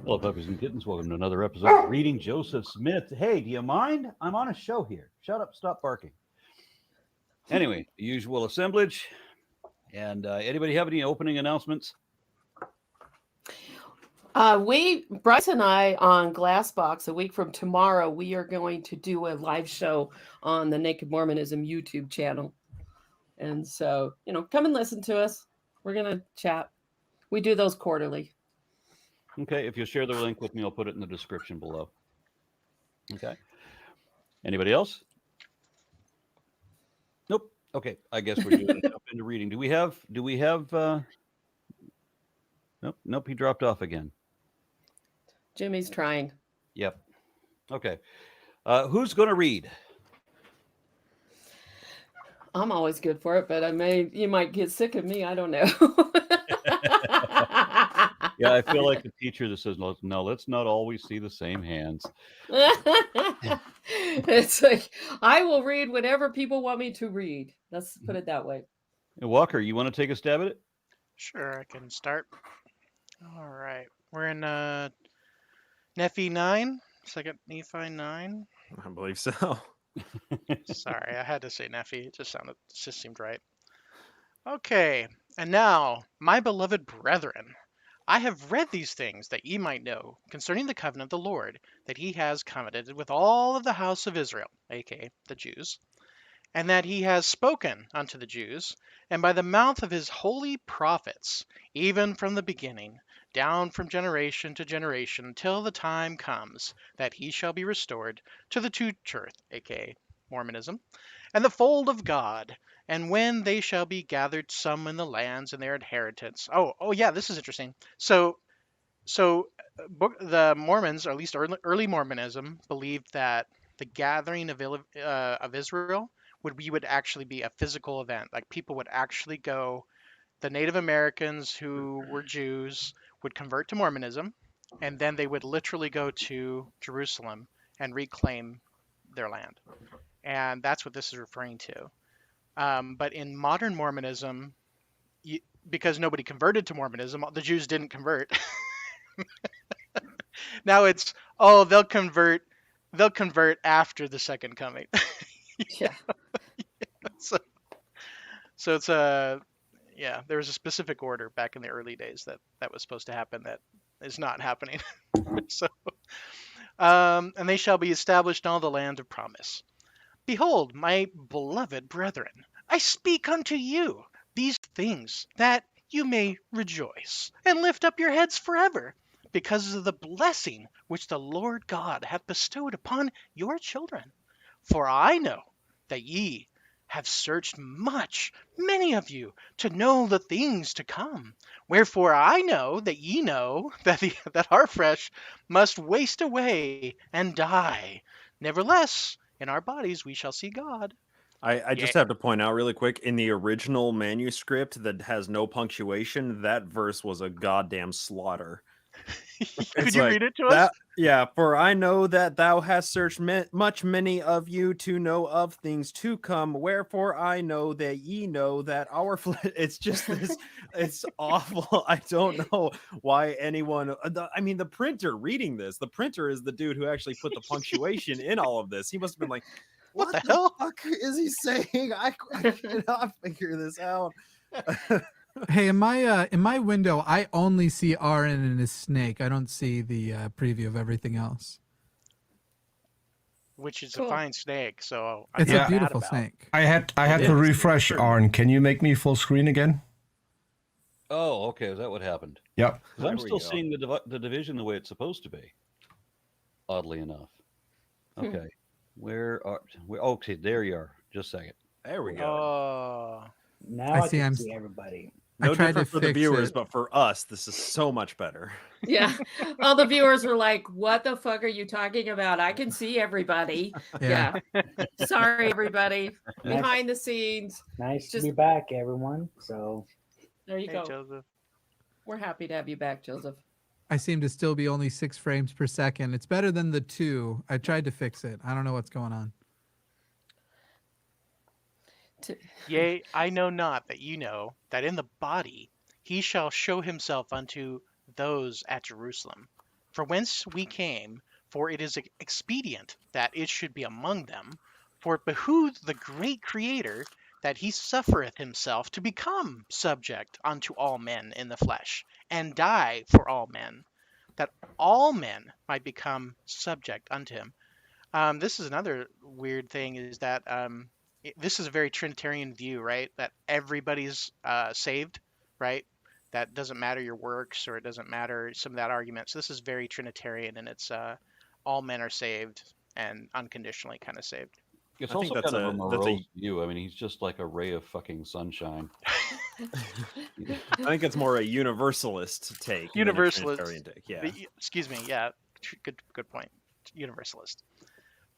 Hello, puppies and kittens. Welcome to another episode of Reading Joseph Smith. Hey, do you mind? I'm on a show here. Shut up, stop barking. Anyway, the usual assemblage. And anybody have any opening announcements? Bryce and I on Glassbox, a week from tomorrow, we are going to do a live show on the Naked Mormonism YouTube channel. And so, come and listen to us. We're going to chat. We do those quarterly. Okay, if you'll share the link with me, I'll put it in the description below. Okay. Anybody else? Nope. Okay, I guess we're doing jump into reading. Do we have Nope, he dropped off again. Jimmy's trying. Yep. Okay. Who's going to read? I'm always good for it, but you might get sick of me. I don't know. Yeah, I feel like the teacher that says, no, let's not always see the same hands. It's like, I will read whatever people want me to read. Let's put it that way. Hey, Walker, you want to take a stab at it? Sure, I can start. All right. We're in Nephi 9, second Nephi 9. I believe so. Sorry, I had to say Nephi. It just seemed right. Okay. And now, my beloved brethren, I have read these things that ye might know concerning the covenant of the Lord, that he has covenanted with all of the house of Israel, aka the Jews, and that he has spoken unto the Jews, and by the mouth of his holy prophets, even from the beginning, down from generation to generation, till the time comes that he shall be restored to the true church, aka Mormonism, and the fold of God, and when they shall be gathered some in the lands and their inheritance. Oh yeah, this is interesting. So the Mormons, or at least early Mormonism, believed that the gathering of Israel would actually be a physical event. Like people would actually go, the Native Americans who were Jews would convert to Mormonism, and then they would literally go to Jerusalem and reclaim their land. And that's what this is referring to. But in modern Mormonism, because nobody converted to Mormonism, the Jews didn't convert. Now it's, they'll convert after the second coming. Yeah. So it's there was a specific order back in the early days that was supposed to happen that is not happening. And they shall be established in all the land of promise. Behold, my beloved brethren, I speak unto you these things, that you may rejoice, and lift up your heads forever, because of the blessing which the Lord God hath bestowed upon your children. For I know that ye have searched much, many of you, to know the things to come. Wherefore I know that ye know that our flesh must waste away and die. Nevertheless, in our bodies we shall see God. I just have to point out really quick, in the original manuscript that has no punctuation, that verse was a goddamn slaughter. Could you read it to us? Yeah, for I know that thou hast searched many of you to know of things to come. Wherefore I know that ye know that our flesh. It's just this. It's awful. I don't know why anyone. The printer reading this. The printer is the dude who actually put the punctuation in all of this. He must have been like, "What the hell fuck is he saying? I cannot figure this out." Hey, in my window, I only see Aaron and his snake. I don't see the preview of everything else. Which is a fine snake, so it's a beautiful snake. I had to refresh, Aaron. Can you make me full screen again? Oh, okay. Is that what happened? Yep. Because I'm still seeing the division the way it's supposed to be. Oddly enough. Okay. Okay, there you are. Just a second. There we go. Oh. Now I can see everybody. No different for the viewers, but for us, this is so much better. Yeah. All the viewers were like, what the fuck are you talking about? I can see everybody. Yeah. Sorry, everybody. Behind the scenes. Nice to be back, everyone. So there you go. Joseph. We're happy to have you back, Joseph. I seem to still be only 6 frames per second. It's better than the 2. I tried to fix it. I don't know what's going on. Yea, I know not that you know that in the body he shall show himself unto those at Jerusalem For whence we came, for it is expedient that it should be among them, for it behooved the great Creator that he suffereth himself to become subject unto all men in the flesh, and die for all men, that all men might become subject unto him. This is another weird thing, is that this is a very Trinitarian view, right? That everybody's saved, right? That doesn't matter your works, or it doesn't matter some of that argument. So this is very Trinitarian, and it's all men are saved and unconditionally kind of saved. It's I think also that's kind of a a- morose that's a- view. I mean, he's just like a ray of fucking sunshine. I think it's more a universalist take. than a Universalist. Trinitarian take. Yeah. Excuse me. Yeah. Good point. Universalist.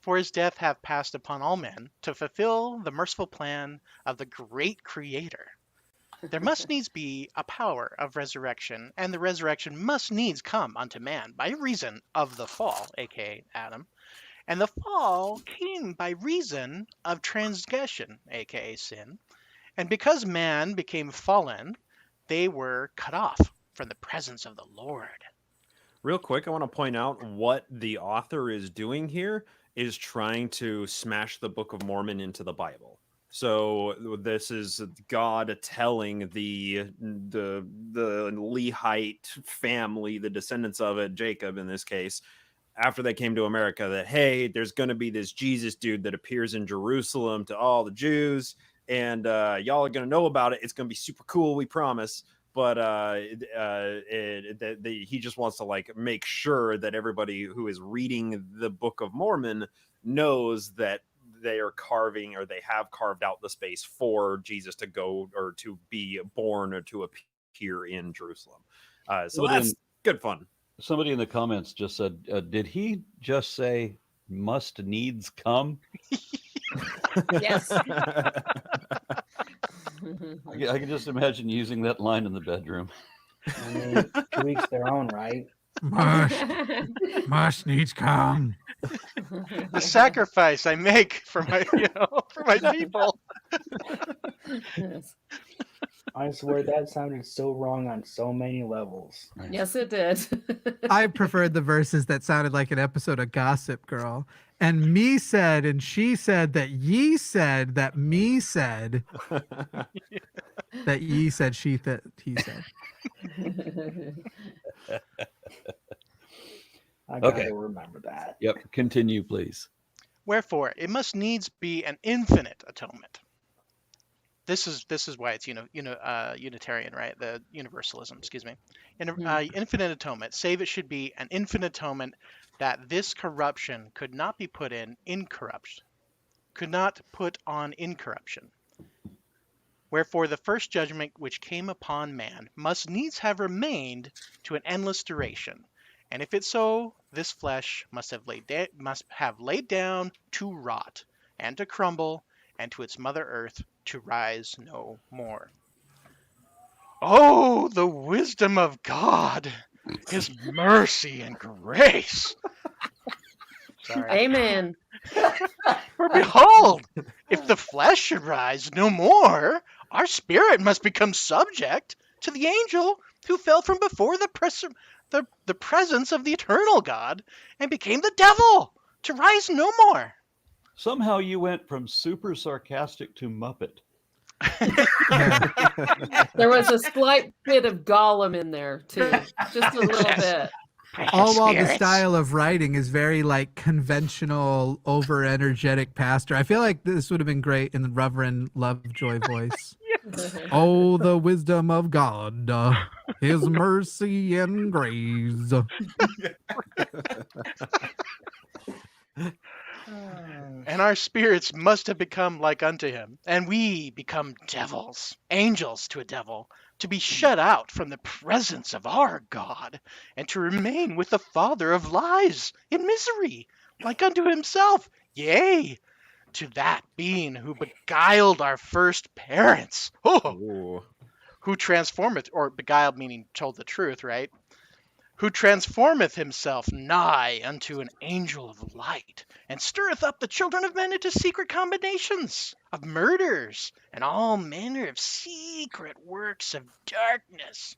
For his death hath passed upon all men to fulfill the merciful plan of the great Creator. There must needs be a power of resurrection, and the resurrection must needs come unto man by reason of the fall, aka Adam. And the fall came by reason of transgression, aka sin. And because man became fallen, they were cut off from the presence of the Lord. Real quick, I want to point out what the author is doing here is trying to smash the Book of Mormon into the Bible. So this is God telling the Lehite family, the descendants of it, Jacob in this case, after they came to America, that, hey, there's going to be this Jesus dude that appears in Jerusalem to all the Jews, and y'all are going to know about it. It's going to be super cool, we promise. But he just wants to like make sure that everybody who is reading the Book of Mormon knows that they are carving, or they have carved out the space for Jesus to go, or to be born, or to appear in Jerusalem. So that's good fun. Somebody in the comments just said, did he just say must needs come? Yes. I can just imagine using that line in the bedroom. I mean, to each their own, right? Must needs come. The sacrifice I make for my, for my people. Yes. I swear that sounded so wrong on so many levels. Yes, it did. I preferred the verses that sounded like an episode of Gossip Girl. And me said, and she said, that ye said, that me said, that ye said, she said, he said. I gotta Okay. remember that. Yep. Continue, please. Wherefore, it must needs be an infinite atonement. This is why it's Unitarian, right? The universalism, excuse me. Infinite atonement, save it should be an infinite atonement, that this corruption could not be put on incorruption. Wherefore the first judgment which came upon man must needs have remained to an endless duration, and if it so, this flesh must have laid down to rot and to crumble, and to its mother earth to rise no more. Oh, the wisdom of God, his mercy and grace. Sorry. Amen. For behold, if the flesh should rise no more, our spirit must become subject to the angel who fell from before the presence of the eternal God and became the devil to rise no more. Somehow you went from super sarcastic to Muppet. There was a slight bit of Gollum in there too, just a little bit. All while the style of writing is very like conventional, over energetic pastor. I feel like this would have been great in the Reverend Lovejoy voice. Oh, the wisdom of God, his mercy and grace. And our spirits must have become like unto him, and we become devils, angels to a devil, to be shut out from the presence of our God, and to remain with the father of lies in misery, like unto himself, yea, to that being who beguiled our first parents, who transformeth, or beguiled meaning told the truth, right? Who transformeth himself nigh unto an angel of light, and stirreth up the children of men into secret combinations of murders, and all manner of secret works of darkness.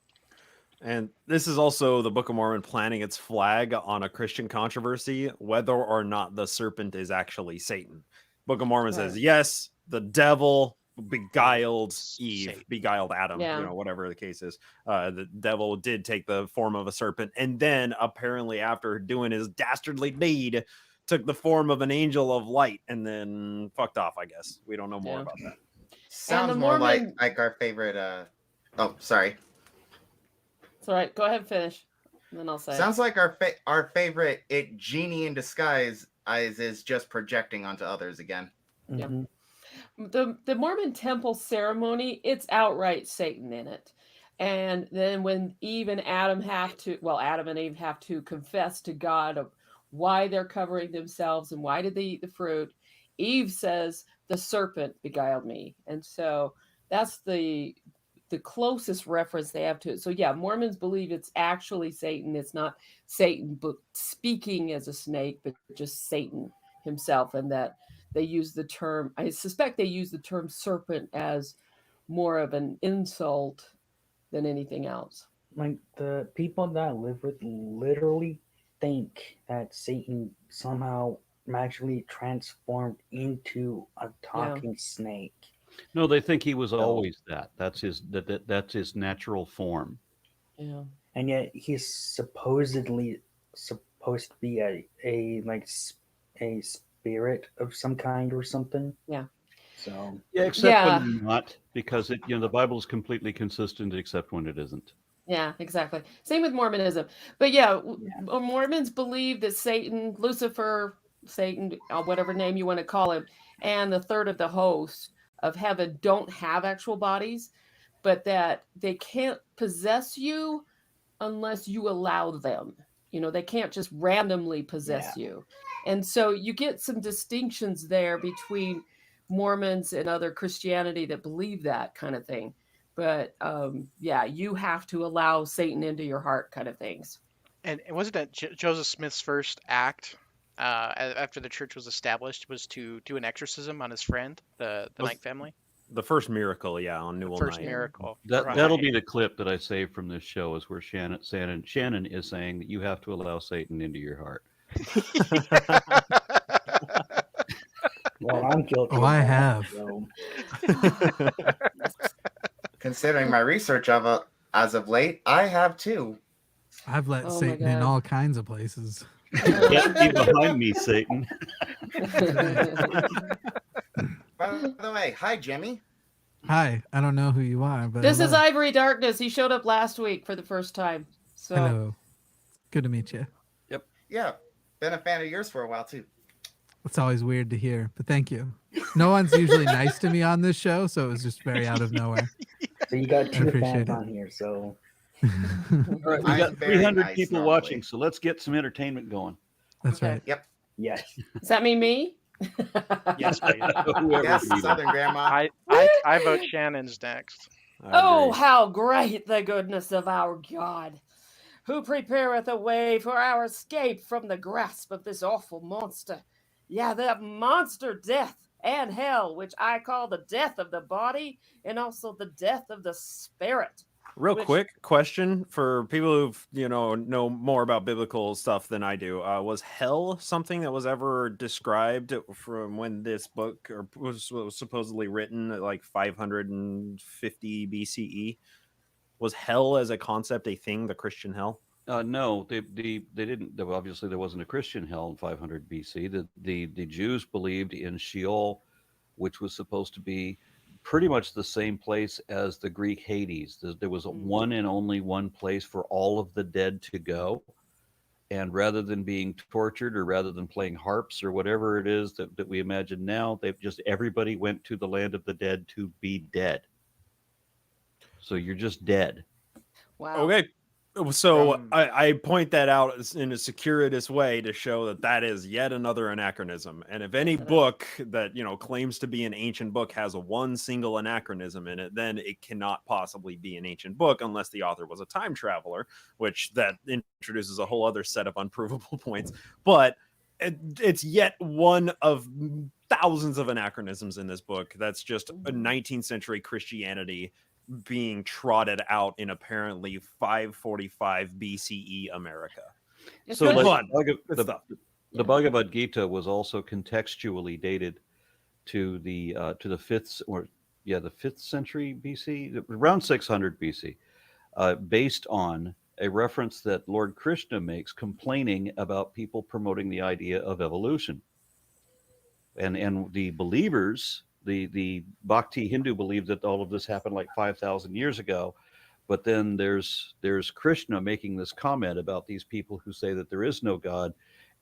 And this is also the Book of Mormon planting its flag on a Christian controversy, whether or not the serpent is actually Satan. Book of Mormon says, Right. yes, the devil beguiled Eve, Satan. beguiled Adam, Yeah. whatever the case is. The devil did take the form of a serpent, and then apparently after doing his dastardly deed, took the form of an angel of light, and then fucked off, I guess. We don't know more Yeah. about that. Sounds the more Mormon- like our favorite. Oh, sorry. It's all right. Go ahead and finish. And then I'll say. Sounds like our favorite genie in disguise is just projecting onto others again. Yeah. Mhm. The Mormon temple ceremony, it's outright Satan in it. And then when Eve and Adam Adam and Eve have to confess to God of why they're covering themselves and why did they eat the fruit, Eve says, the serpent beguiled me. And so that's the closest reference they have to it. So yeah, Mormons believe it's actually Satan. It's not Satan but speaking as a snake, but just Satan himself, and that they use the term, I suspect they use the term serpent as more of an insult than anything else. Like the people that I live with literally think that Satan somehow magically transformed into a talking snake. No, they think he was always that. That's his natural form. Yeah. And yet he's supposedly supposed to be a spirit of some kind or something. Yeah. So Yeah, except when not, because the Bible is completely consistent, except when it isn't. Yeah, exactly. Same with Mormonism. But yeah, Mormons believe that Satan, Lucifer, Satan, whatever name you want to call him, and the third of the host of heaven don't have actual bodies, but that they can't possess you unless you allow them. They can't just randomly possess you. And so you get some distinctions there between Mormons and other Christianity that believe that kind of thing. But you have to allow Satan into your heart kind of things. And wasn't that Joseph Smith's first act after the church was established was to do an exorcism on his friend, the Knight family? The first miracle, on Newell First Night. miracle. That'll be the clip that I saved from this show, is where Shannon is saying that you have to allow Satan into your heart. well, I'm guilty. Oh, I have. So. Considering my research as of late, I have too. I've let Satan in all kinds of places. Get me behind me, Satan. By the way, hi, Jimmy. Hi, I don't know who you are, but this is Ivory Darkness. He showed up last week for the first time. So hello, good to meet you. Yep. Yeah, been a fan of yours for a while too. It's always weird to hear, but thank you. No one's usually nice to me on this show, so it was just very out of nowhere. So you got two appreciate fans it. on here, so. All right, we got very 300 nice people normally. watching, so let's get some entertainment going. That's right. Yep. Yes. does that mean me? Yes, please. Whoever Yes, you are. Southern Grandma. I vote Shannon's next. Oh, how great the goodness of our God, who prepareth a way for our escape from the grasp of this awful monster. Yeah, that monster death and hell, which I call the death of the body and also the death of the spirit. Real quick question for people who've know more about biblical stuff than I do. Was hell something that was ever described from when this book was supposedly written at like 550 BCE? Was hell as a concept a thing? The Christian hell? No, they didn't. Obviously, there wasn't a Christian hell in 500 BC. The Jews believed in Sheol, which was supposed to be pretty much the same place as the Greek Hades. There was one and only one place for all of the dead to go. And rather than being tortured or rather than playing harps or whatever it is that we imagine now, everybody went to the land of the dead to be dead. So you're just dead. Wow. Okay. So I point that out in a circuitous way to show that is yet another anachronism. And if any book that claims to be an ancient book has one single anachronism in it, then it cannot possibly be an ancient book unless the author was a time traveler, which that introduces a whole other set of unprovable points. But it's yet one of thousands of anachronisms in this book. That's just a 19th century Christianity being trotted out in apparently 545 BCE America. It's So good. like, Good stuff. the Bhagavad Gita was also contextually dated to the fifth the 5th century BC, around 600 BC, based on a reference that Lord Krishna makes complaining about people promoting the idea of evolution. And the believers, the Bhakti Hindu believe that all of this happened like 5,000 years ago. But then there's Krishna making this comment about these people who say that there is no God,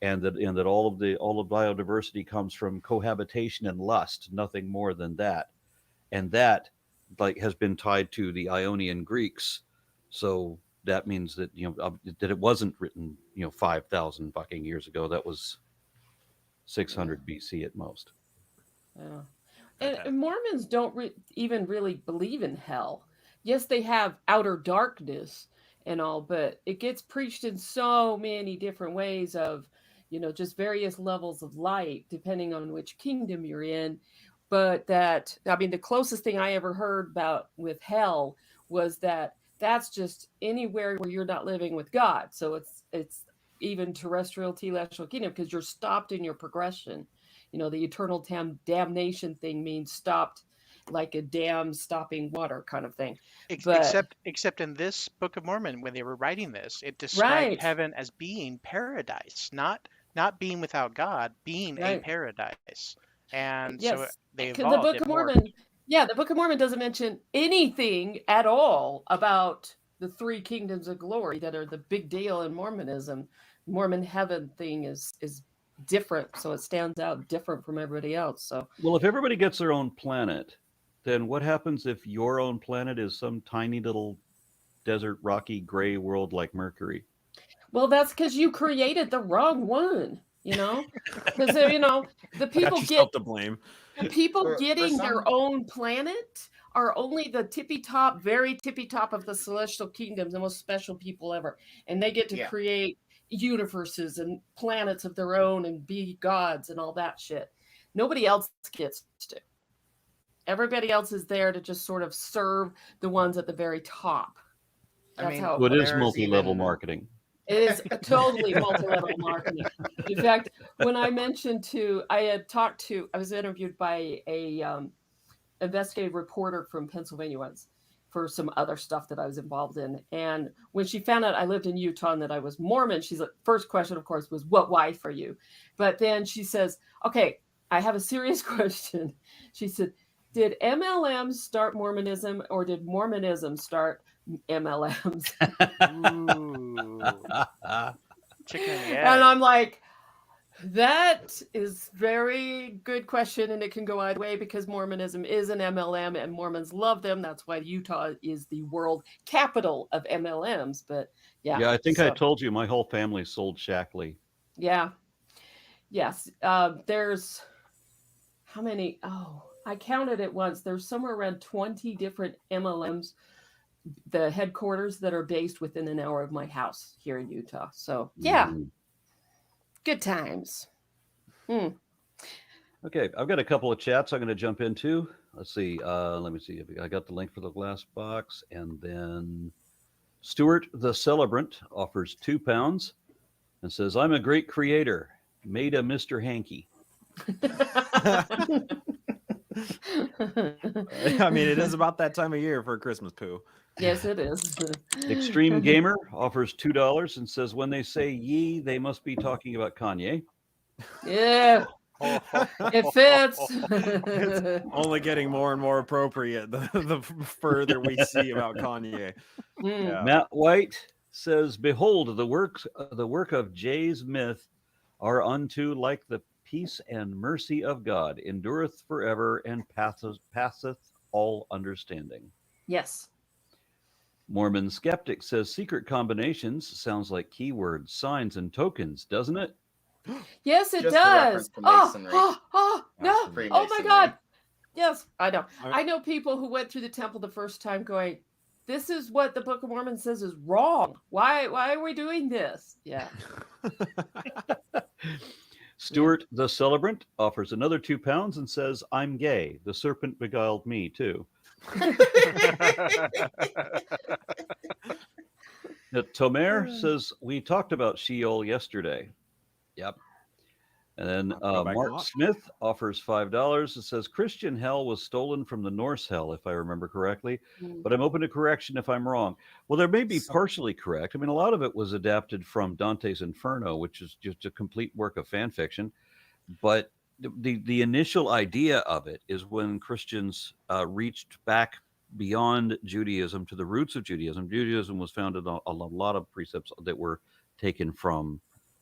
and that all of biodiversity comes from cohabitation and lust, nothing more than that. And that like has been tied to the Ionian Greeks. So that means that that it wasn't written 5,000 fucking years ago. That was 600 BC at most. Yeah. And Mormons don't even really believe in hell. Yes, they have outer darkness and all, but it gets preached in so many different ways of, just various levels of light, depending on which kingdom you're in. But the closest thing I ever heard about with hell was that's just anywhere where you're not living with God. So it's even terrestrial telestial kingdom, because you're stopped in your progression. The eternal damnation thing means stopped, like a dam stopping water kind of thing. Except in this Book of Mormon, when they were writing this, it described heaven as being paradise, not being without God, being a paradise. And so they evolved the Book of Mormon. Yeah, the Book of Mormon doesn't mention anything at all about the 3 kingdoms of glory that are the big deal in Mormonism. Mormon heaven thing is different, so it stands out different from everybody else. So, well, if everybody gets their own planet, then what happens if your own planet is some tiny little desert, rocky, gray world like Mercury? Well, that's because you created the wrong one. Because the people get to blame. The people getting their own planet are only the very tippy top of the celestial kingdoms, the most special people ever, and they get to create universes and planets of their own and be gods and all that shit. Nobody else gets to. Everybody else is there to just sort of serve the ones at the very top. How it is multi-level marketing. It is totally multi-level marketing. In fact, when I mentioned I was interviewed by a investigative reporter from Pennsylvania once for some other stuff that I was involved in. And when she found out I lived in Utah and that I was Mormon, she's like, first question, of course, was, what wife are you? But then she says, okay, I have a serious question. She said, did MLMs start Mormonism, or did Mormonism start MLMs? Chicken and egg. And I'm like, that is very good question, and it can go either way, because Mormonism is an MLM and Mormons love them. That's why Utah is the world capital of MLMs. But yeah, I think I told you my whole family sold Shackley. Yeah. Yes. There's how many? Oh, I counted it once. There's somewhere around 20 different MLMs, the headquarters that are based within an hour of my house here in Utah. So yeah. Good times. Okay, I've got a couple of chats I'm going to jump into. Let's see. Let me see. I got the link for the glass box. And then Stuart the Celebrant offers £2 and says, I'm a great creator. Made a Mr. Hanky. I mean, it is about that time of year for a Christmas poo. Yes, it is. Extreme Gamer offers $2 and says, when they say ye, they must be talking about Kanye. Yeah. It fits. It's only getting more and more appropriate the further we see about Kanye. Yeah. Matt White says, behold, the work of Jay's myth are unto like the peace and mercy of God, endureth forever and passeth all understanding. Yes. Mormon Skeptic says secret combinations sounds like keywords, signs, and tokens, doesn't it? Yes, it Just does. a reference to Masonry. No. Freemasonry. Oh my God. Yes, I know. I know people who went through the temple the first time going, this is what the Book of Mormon says is wrong. Why are we doing this? Yeah. Stuart the Celebrant offers another £2 and says, I'm gay. The serpent beguiled me too. Tomer says, we talked about Sheol yesterday. Yep. And then I'll go back and Mark watch. Smith offers $5. It says, Christian hell was stolen from the Norse hell, if I remember correctly, but I'm open to correction if I'm wrong. Well, there may be partially correct. I mean, a lot of it was adapted from Dante's Inferno, which is just a complete work of fan fiction. But the initial idea of it is when Christians reached back beyond Judaism to the roots of Judaism. Judaism was founded on a lot of precepts that were taken from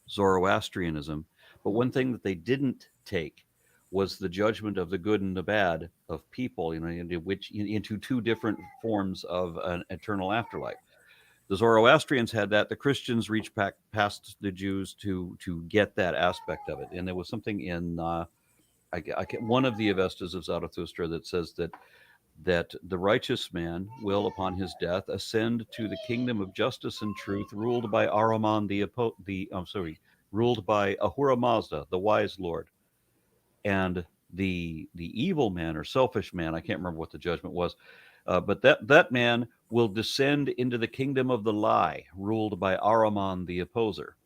Zoroastrianism. But one thing that they didn't take was the judgment of the good and the bad of people, into two different forms of an eternal afterlife. The Zoroastrians had that. The Christians reached back past the Jews to get that aspect of it. And there was something in one of the Avestas of Zarathustra that says that the righteous man will, upon his death, ascend to the kingdom of justice and truth, ruled by Ahriman ruled by Ahura Mazda, the wise lord. And the evil man or selfish man, I can't remember what the judgment was, but that man will descend into the kingdom of the lie, ruled by Ahriman the opposer.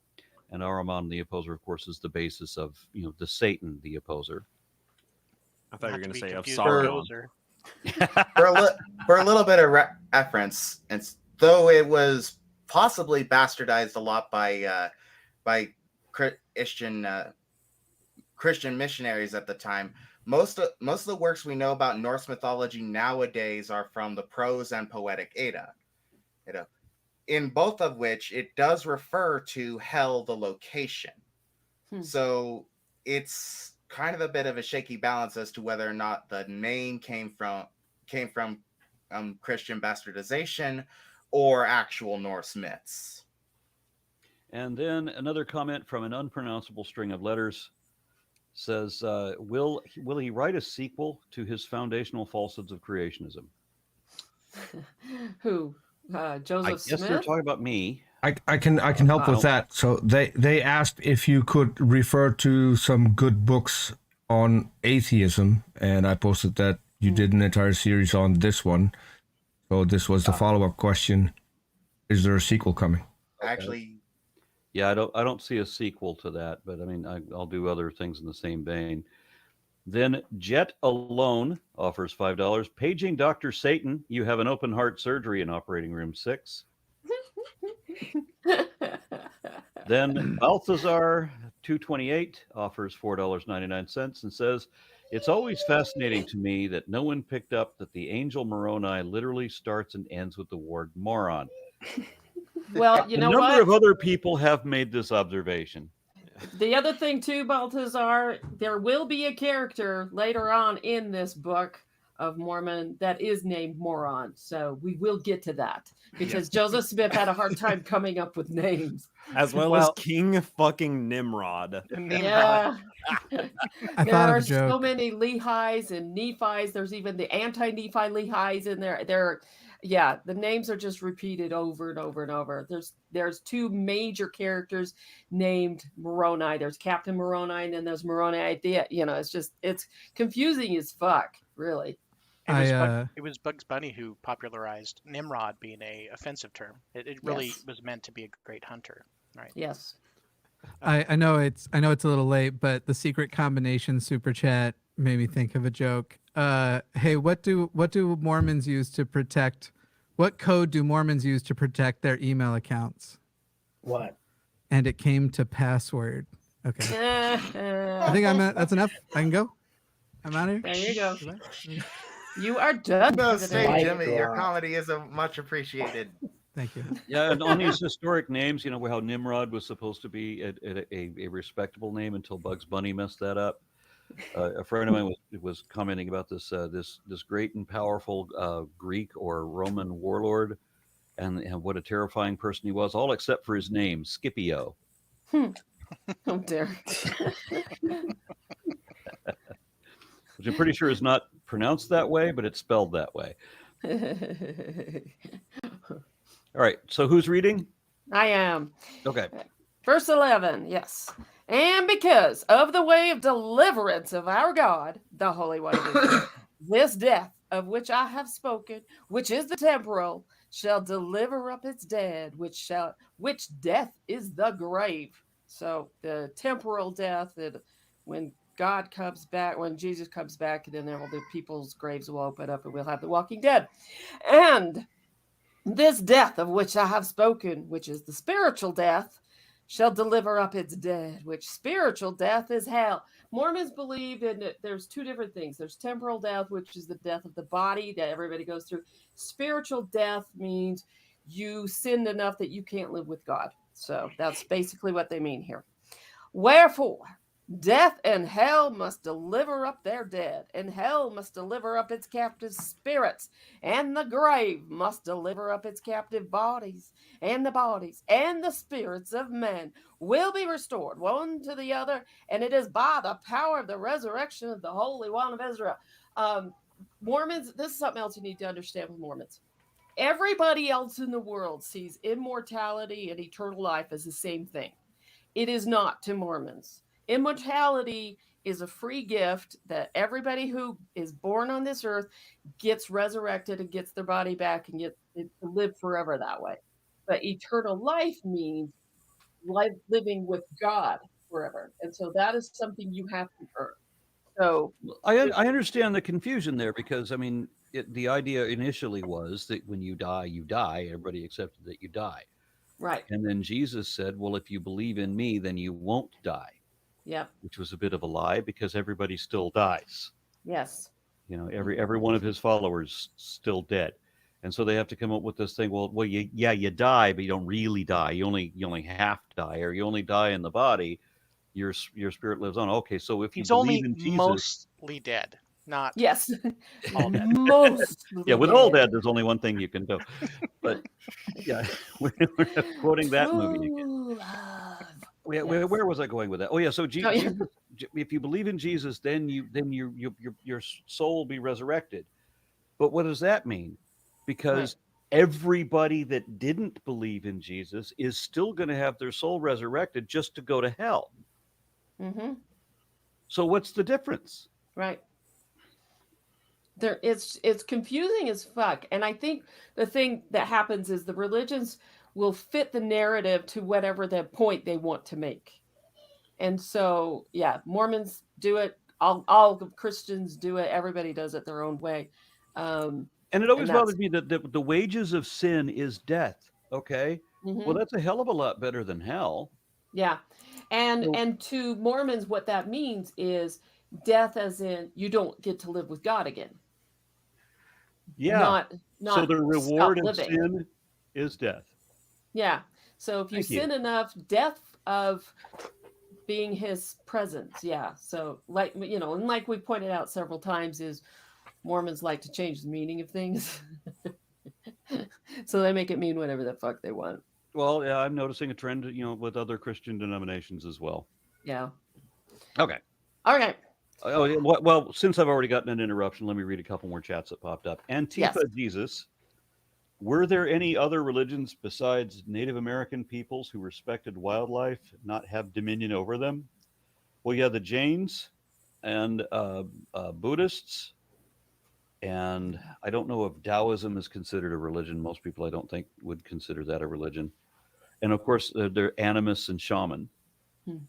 And Ahriman the opposer, of course, is the basis of the Satan the opposer. I thought you were Not going to be say of confused with Sauron. Gozer. For a little bit of reference, and though it was possibly bastardized a lot by Christian missionaries at the time, most of the works we know about Norse mythology nowadays are from the prose and poetic Edda. In both of which it does refer to hell, the location. So it's kind of a bit of a shaky balance as to whether or not the name came from Christian bastardization or actual Norse myths. And then another comment from an unpronounceable string of letters says, will he write a sequel to his foundational falsehoods of creationism? Who? Joseph I guess Smith? they're talking about me. I can help with that. So they asked if you could refer to some good books on atheism, and I posted that you did an entire series on this one. So this was the follow-up question: is there a sequel coming? Actually, yeah, I don't see a sequel to that, but I mean, I'll do other things in the same vein. Then Jet Alone offers $5. Paging Dr. Satan, you have an open heart surgery in operating room 6. Then Balthazar 228 offers $4.99 and says, it's always fascinating to me that no one picked up that the angel Moroni literally starts and ends with the word moron. Well, you know what? A number what? of other people have made this observation. The other thing too, Balthazar, there will be a character later on in this book of Mormon that is named Moron. So we will get to that because Joseph Smith had a hard time coming up with names. As well as King fucking Nimrod. Yeah. I There thought of are a joke. so many Lehis and Nephis. There's even the anti-Nephi Lehis in there. The names are just repeated over and over and over. There's two major characters named Moroni. There's Captain Moroni and then there's Moroni Idea. It's confusing as fuck, really. It was Bugs Bunny who popularized Nimrod being a offensive term. It really was meant to be a great hunter, right? Yes. I know it's a little late, but the secret combination super chat made me think of a joke. Hey, what do Mormons use to protect? What code do Mormons use to protect their email accounts? What? And it came to password. Okay. I think that's enough. I can go. I'm out of here. There you go. You are done. No, for the stay, day. Jimmy. Your comedy is much appreciated. Thank you. Yeah, and on these historic names, how Nimrod was supposed to be a respectable name until Bugs Bunny messed that up. A friend of mine was commenting about this great and powerful Greek or Roman warlord, and what a terrifying person he was, all except for his name, Scipio. Oh dear. Which I'm pretty sure is not pronounced that way, but it's spelled that way. All right, so who's reading? I am. Okay. Verse 11, yes. And because of the way of deliverance of our God, the Holy One of Israel, this death of which I have spoken, which is the temporal, shall deliver up its dead, which death is the grave. So the temporal death, that when God comes back, when Jesus comes back, and then all the people's graves will open up and we'll have the walking dead. And this death of which I have spoken, which is the spiritual death, shall deliver up its dead, which spiritual death is hell. Mormons believe in it. There's two different things. There's temporal death, which is the death of the body that everybody goes through. Spiritual death means you sinned enough that you can't live with God. So that's basically what they mean here. Wherefore, death and hell must deliver up their dead, and hell must deliver up its captive spirits, and the grave must deliver up its captive bodies, and the spirits of men will be restored one to the other, and it is by the power of the resurrection of the Holy One of Israel. Mormons, this is something else you need to understand with Mormons. Everybody else in the world sees immortality and eternal life as the same thing. It is not to Mormons. Immortality is a free gift that everybody who is born on this earth gets resurrected and gets their body back and gets to live forever that way. But eternal life means living with God forever. And so that is something you have to earn. So I understand the confusion there, because I mean, the idea initially was that when you die, you die. Everybody accepted that you die. right. And then Jesus said, well, if you believe in me, then you won't die. Yep. Which was a bit of a lie, because everybody still dies. Yes. You know, every one of his followers still dead. And so they have to come up with this thing. Well, you die, but you don't really die. You only half die, or you only die in the body. Your spirit lives on. Okay, so if you He's believe only in Jesus, mostly dead, not Yes. all dead. Most. yeah, with all dead, there's only one thing you can do. But yeah, we're quoting that movie again. Where was I going with that? Oh yeah, so Jesus, if you believe in Jesus, then your soul will be resurrected. But what does that mean? Because everybody that didn't believe in Jesus is still going to have their soul resurrected just to go to hell. Mm-hmm. So what's the difference? Right. It's confusing as fuck. And I think the thing that happens is the religions will fit the narrative to whatever the point they want to make. And so, yeah, Mormons do it. All Christians do it. Everybody does it their own way. And it always bothers me that the wages of sin is death. Okay. Mm-hmm. Well, that's a hell of a lot better than hell. Yeah. And to Mormons, what that means is death as in you don't get to live with God again. Yeah. Not so the reward of living. sin is death. Yeah. So if you sin enough, death of being his presence. Yeah. So like, and like we pointed out several times, is Mormons like to change the meaning of things. So they make it mean whatever the fuck they want. Well, yeah, I'm noticing a trend, with other Christian denominations as well. Yeah. Okay. Okay. Oh, well, since I've already gotten an interruption, let me read a couple more chats that popped up. Antifa Jesus. Were there any other religions besides Native American peoples who respected wildlife, not have dominion over them? Well, yeah, the Jains and Buddhists. And I don't know if Taoism is considered a religion. Most people, I don't think, would consider that a religion. And of course, they're animists and shaman. And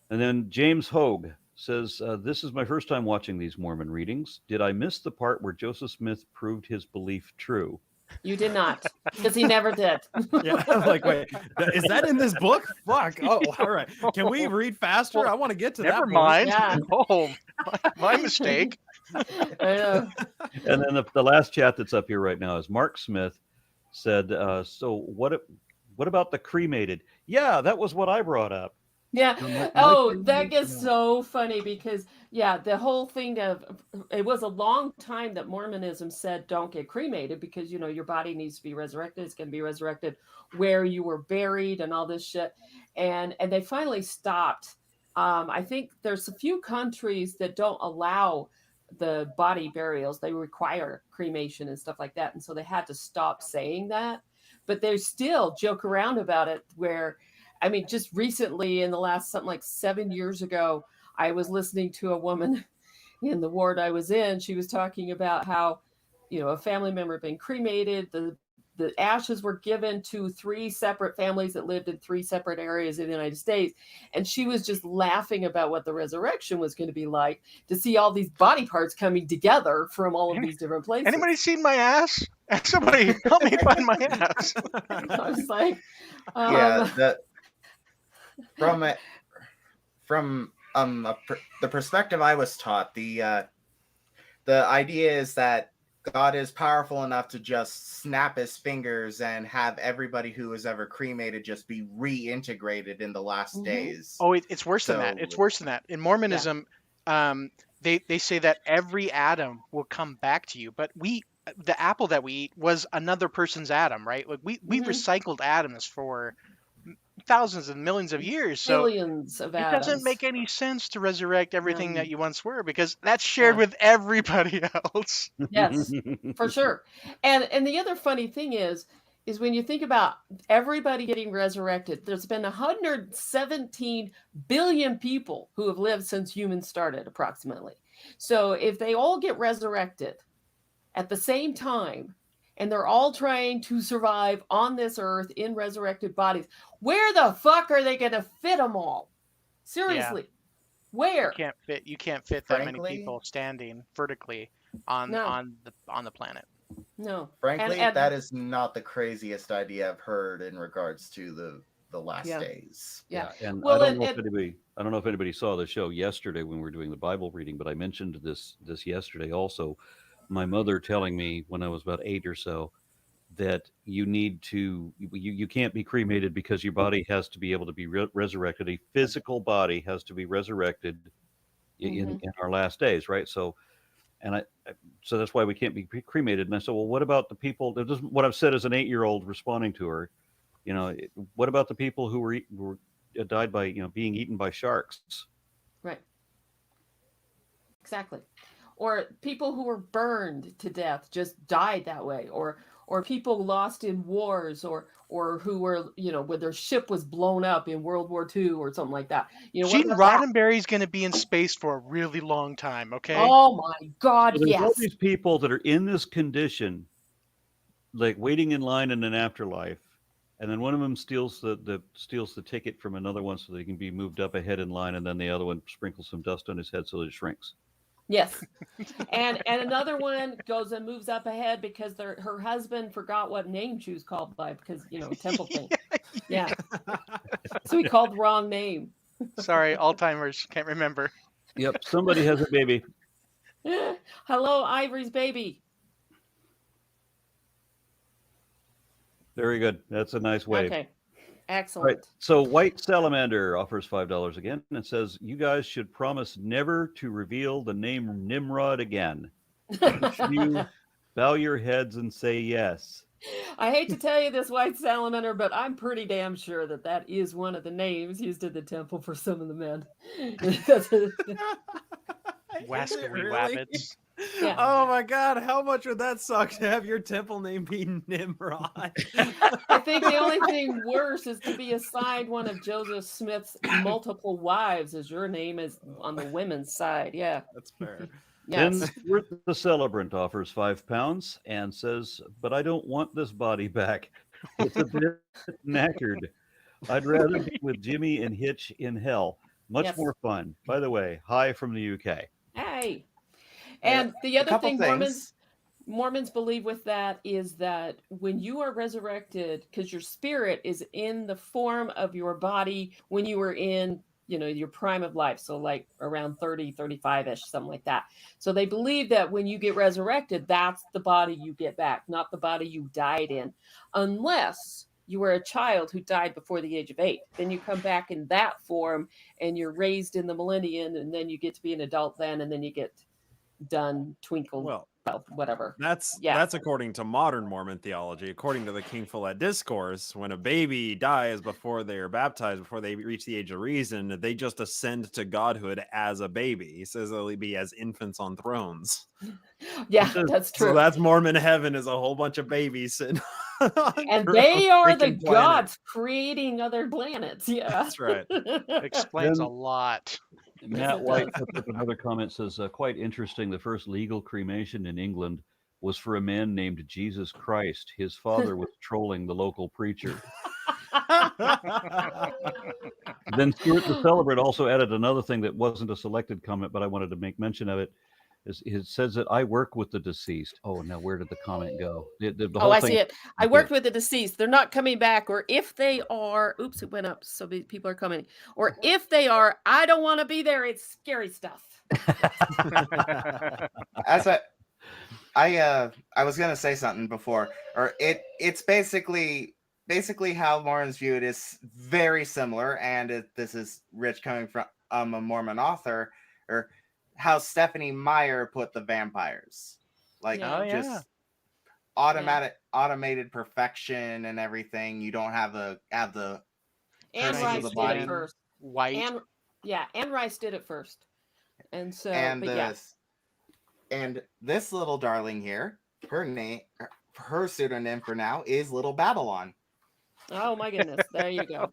then James Hogue says, this is my first time watching these Mormon readings. Did I miss the part where Joseph Smith proved his belief true? You did not, because he never did. Yeah, like, wait, is that in this book? Fuck. Oh, all right. Can we read faster? Well, I want to get to never that. Mind. Yeah. Oh, my mistake. I know. And then the last chat that's up here right now is Mark Smith said, so what about the cremated? Yeah, that was what I brought up. Yeah. Oh, that gets so funny because, the whole thing of it was a long time that Mormonism said don't get cremated because, your body needs to be resurrected. It's going to be resurrected where you were buried and all this shit. And they finally stopped. I think there's a few countries that don't allow the body burials. They require cremation and stuff like that. And so they had to stop saying that. But they still joke around about it where I mean, just recently in the last something like 7 years ago, I was listening to a woman in the ward I was in. She was talking about how, a family member had been cremated. The ashes were given to 3 separate families that lived in 3 separate areas of the United States. And she was just laughing about what the resurrection was going to be like, to see all these body parts coming together from all of these different places. Anybody seen my ass? Somebody help me find my ass. I was like, from the perspective I was taught, the idea is that God is powerful enough to just snap his fingers and have everybody who was ever cremated just be reintegrated in the last days. Oh, it's worse than that. It's worse than that. In Mormonism, they say that every atom will come back to you, but the apple that we eat was another person's atom, right? Like we recycled atoms for thousands and millions of years, so billions of atoms. It doesn't make any sense to resurrect everything that you once were, because that's shared with everybody else. Yes, for sure. And the other funny thing is when you think about everybody getting resurrected, there's been 117 billion people who have lived since humans started, approximately. So if they all get resurrected at the same time, and they're all trying to survive on this earth in resurrected bodies, where the fuck are they going to fit them all? Seriously, where? You can't fit that many people standing vertically on the planet. No. Frankly, that is not the craziest idea I've heard in regards to the last days. Yeah. And I don't know if anybody saw the show yesterday when we were doing the Bible reading, but I mentioned this yesterday also. My mother telling me when I was about 8 or so that you can't be cremated because your body has to be able to be resurrected. A physical body has to be resurrected in our last days, right? So that's why we can't be cremated. And I said, well, what about the people? This is what I've said as an 8-year-old responding to her. What about the people who were died by being eaten by sharks? Right. Exactly. Or people who were burned to death just died that way, or people lost in wars, or who were where their ship was blown up in World War II or something like that. Gene Roddenberry's going to be in space for a really long time. Okay. Oh my God! So yes. All these people that are in this condition, like waiting in line in an afterlife, and then one of them steals the ticket from another one so they can be moved up ahead in line, and then the other one sprinkles some dust on his head so that it shrinks. Yes. And another one goes and moves up ahead because her husband forgot what name she was called by, because temple thing. Yeah. So he called the wrong name. Sorry, Alzheimer's, can't remember. Yep, somebody has a baby. Hello, Ivory's baby. Very good. That's a nice wave. Okay. Excellent. Right. So White Salamander offers $5 again and says, you guys should promise never to reveal the name Nimrod again. You bow your heads and say yes. I hate to tell you this, White Salamander, but I'm pretty damn sure that is one of the names used in the temple for some of the men. Wascally wabbits. Yeah. Oh my God, how much would that suck to have your temple name be Nimrod? I think the only thing worse is to be assigned one of Joseph Smith's multiple wives, as your name is on the women's side. Yeah. That's fair. Yes. Then the celebrant offers £5 and says, but I don't want this body back. It's a bit knackered. I'd rather be with Jimmy and Hitch in hell. Much more fun. By the way, hi from the UK. Hey. And the other thing Mormons believe with that is that when you are resurrected, because your spirit is in the form of your body when you were in, your prime of life. So like around 30, 35-ish, something like that. So they believe that when you get resurrected, that's the body you get back, not the body you died in, unless you were a child who died before the age of 8. Then you come back in that form and you're raised in the millennium, and then you get to be an adult then, and then you get done twinkle whatever. That's according to modern Mormon theology. According to the King Follett Discourse, when a baby dies before they are baptized, before they reach the age of reason, they just ascend to godhood as a baby. He says they'll be as infants on thrones. Yeah, that's true. So that's Mormon heaven, is a whole bunch of babies sitting And they are the freaking planet. gods creating other planets. Yeah. That's right. Explains a Then- lot. Matt it White does. puts up another comment, says, quite interesting. The first legal cremation in England was for a man named Jesus Christ. His father was trolling the local preacher. Then Stuart the Celebrant also added another thing that wasn't a selected comment, but I wanted to make mention of it. It says that I work with the deceased. Oh, now where did the comment go? The Oh, whole I thing- see it. I worked with the deceased. They're not coming back. Or if they are, oops, it went up. So people are coming. Or if they are, I don't want to be there. It's scary stuff. As I was gonna say something before, or it's basically how Mormons view it is very similar, and this is Rich coming from a Mormon author, or how Stephanie Meyer put the vampires, like Yeah. just automated perfection and everything. You don't have the Anne Curses of Rice the did body. it first. White. Anne Rice did it first. And so, and but yeah. And this little darling here, her pseudonym for now is Little Babylon. Oh my goodness. There you go.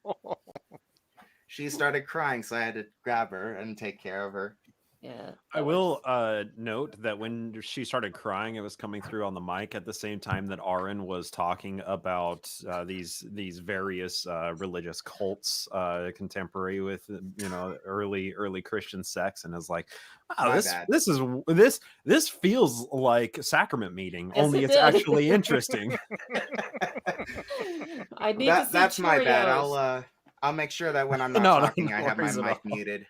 She started crying, so I had to grab her and take care of her. Yeah. I will note that when she started crying, it was coming through on the mic at the same time that Aaron was talking about these various religious cults contemporary with early Christian sects, and is like, wow, My bad. this feels like Sacrament meeting, Yes, only it it's did. actually interesting. I need to see That's my bad. Cheerios. I'll make sure that when I'm not No, talking, no I have my worries at mic all. muted.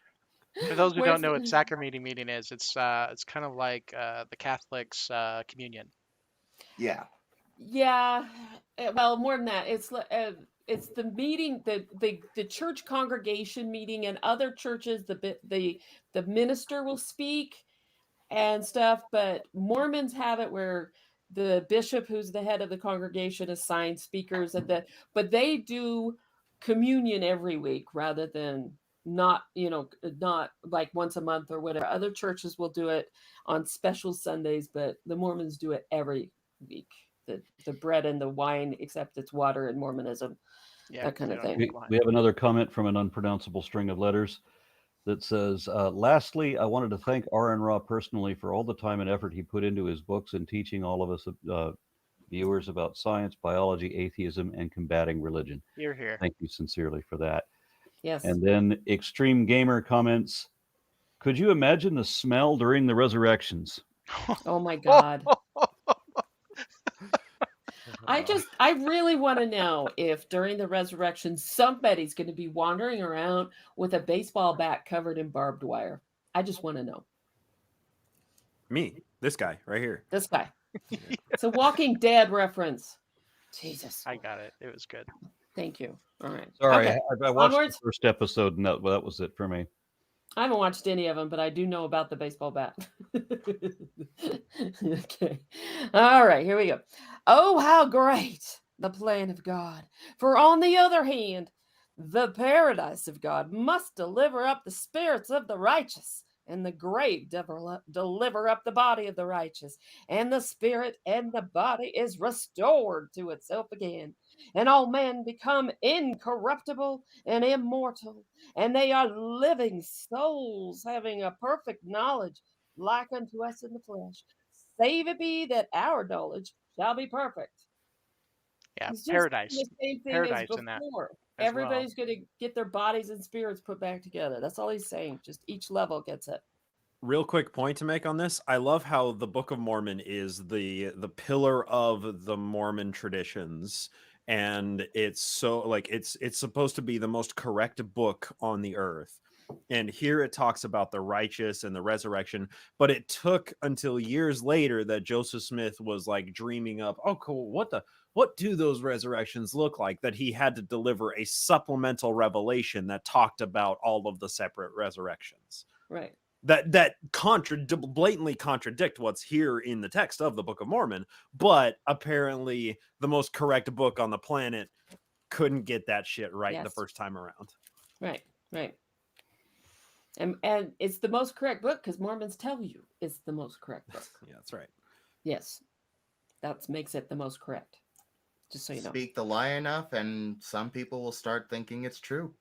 For those who Where's don't know the- what sacrament meeting is, it's kind of like the Catholics' communion. Yeah. Yeah. Well, more than that, it's the meeting, the church congregation meeting, and other churches. The minister will speak and stuff, but Mormons have it where the bishop, who's the head of the congregation, assigns speakers but they do communion every week rather than not like once a month or whatever. Other churches will do it on special Sundays, but the Mormons do it every week. The bread and the wine, except it's water in Mormonism, Yeah, that kind they of don't thing. drink wine. We have another comment from an unpronounceable string of letters that says, lastly, I wanted to thank R.N. Raw personally for all the time and effort he put into his books and teaching all of us viewers about science, biology, atheism, and combating religion. You're here. Thank you sincerely for that. Yes. And then Extreme Gamer comments, could you imagine the smell during the resurrections? Oh my God. I really want to know if during the resurrection somebody's going to be wandering around with a baseball bat covered in barbed wire. I just want to know. Me, this guy right here. This guy. It's a Walking Dead reference. Jesus. I got it. It was good. Thank you. All right. Sorry, Okay. I watched Onwards. the first episode, and that was it for me. I haven't watched any of them, but I do know about the baseball bat. Okay. All right, here we go. Oh, how great the plan of God. For on the other hand, the paradise of God must deliver up the spirits of the righteous, and the grave deliver up the body of the righteous, and the spirit and the body is restored to itself again. And all men become incorruptible and immortal, and they are living souls having a perfect knowledge like unto us in the flesh. Save it be that our knowledge shall be perfect. Yeah, It's just paradise. the same thing Paradise as in that before. as Everybody's going to get their bodies and spirits put back together. That's all he's saying. Just each level gets it. Real quick point to make on this. I love how the Book of Mormon is the pillar of the Mormon traditions, and it's so like it's supposed to be the most correct book on the earth. And here it talks about the righteous and the resurrection, but it took until years later that Joseph Smith was like dreaming up, oh cool, what do those resurrections look like, that he had to deliver a supplemental revelation that talked about all of the separate resurrections. Right. That blatantly contradict what's here in the text of the Book of Mormon, but apparently the most correct book on the planet couldn't get that shit right the Yes. first time around. Right. Right. And it's the most correct book because Mormons tell you it's the most correct book. Yeah, that's right. Yes. That makes it the most correct. Just so you know. Speak the lie enough, and some people will start thinking it's true.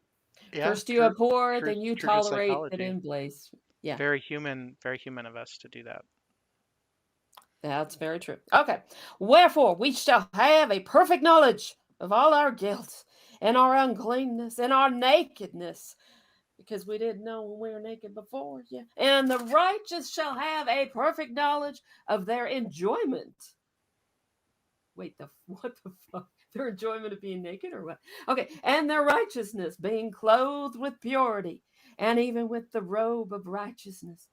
Yeah, First you abhor, true- then you true to tolerate, then psychology. embrace. Yeah, Very human of us to do that. that's very true. Okay. Wherefore we shall have a perfect knowledge of all our guilt and our uncleanness and our nakedness, because we didn't know when we were naked before. Yeah. And the righteous shall have a perfect knowledge of their enjoyment. Wait, what the fuck? Their enjoyment of being naked or what? Okay. And their righteousness, being clothed with purity, and even with the robe of righteousness.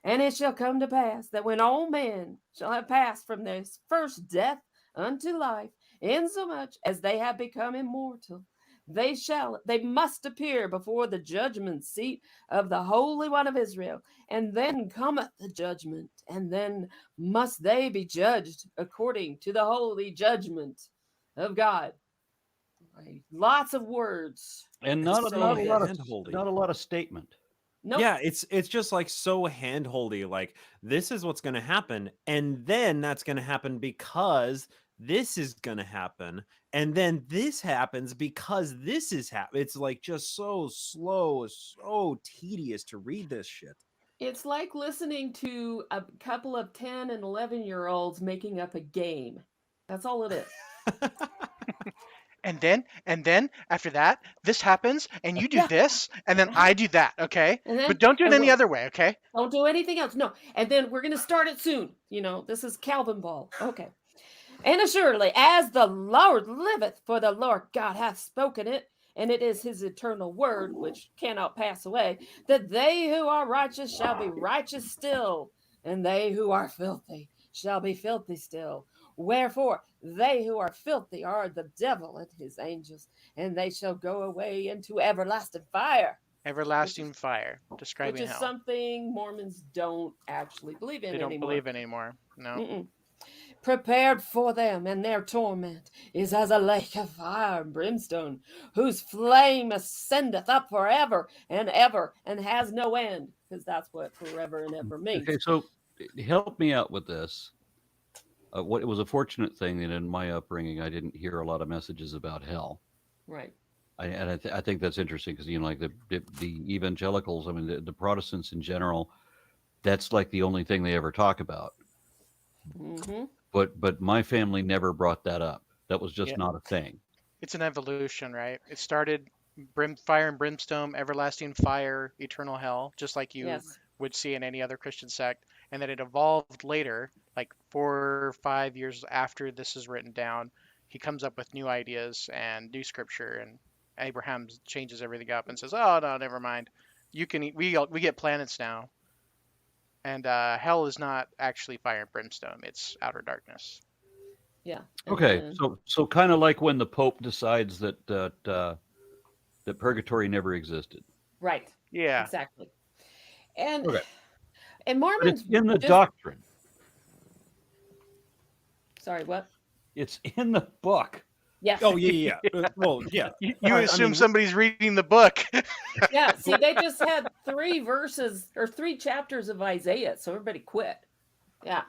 And it shall come to pass that when all men shall have passed from their first death unto life, insomuch as they have become immortal, they must appear before the judgment seat of the Holy One of Israel. And then cometh the judgment, and then must they be judged according to the holy judgment of God. Right. Lots of words. And It's not so a lot of hand-holdy. not a lot of statement. Nope. Yeah, it's just like so handholdy. Like, this is what's going to happen, and then that's going to happen because this is going to happen, and then this happens because this is happening. It's like just so slow, so tedious to read this shit. It's like listening to a couple of 10 and 11-year-olds making up a game. That's all it is. And then after that, this happens, and you do Yeah. this, and then I do that, okay? And then- But don't do it and any we'll- other way, okay? Don't do anything else. No. And then we're going to start it soon. This is Calvin Ball. Okay. And assuredly, as the Lord liveth, for the Lord God hath spoken it, and it is his eternal word, which cannot pass away, that they who are righteous shall be righteous still, and they who are filthy shall be filthy still. Wherefore, they who are filthy are the devil and his angels, and they shall go away into everlasting fire. Everlasting fire, describing Which is hell. something Mormons don't actually believe in They don't anymore. believe anymore. No. Mm-mm. Prepared for them, and their torment is as a lake of fire and brimstone, whose flame ascendeth up forever and ever, and has no end, because that's what forever and ever means. Okay, so help me out with this. What it was a fortunate thing that in my upbringing I didn't hear a lot of messages about hell. Right. I think that's interesting because like the evangelicals, I mean the Protestants in general, that's like the only thing they ever talk about. Mm-hmm. But my family never brought that up. That was just not a thing. It's an evolution, right? It started fire and brimstone, everlasting fire, eternal hell, just like you would see in any other Christian sect. And then it evolved later, like 4 or 5 years after this is written down. He comes up with new ideas and new scripture, and Abraham changes everything up and says, "Oh no, never mind. We get planets now." And hell is not actually fire and brimstone; it's outer darkness. Yeah. Okay, so kind of like when the Pope decides that purgatory never existed. Right. Yeah. Exactly. And Okay. and But Mormons it's in the doctrine. Sorry, what? It's in the book. Yes. Oh yeah. Well, yeah. You assume somebody's reading the book. Yeah. See, they just had 3 verses or 3 chapters of Isaiah, so everybody quit. Yeah.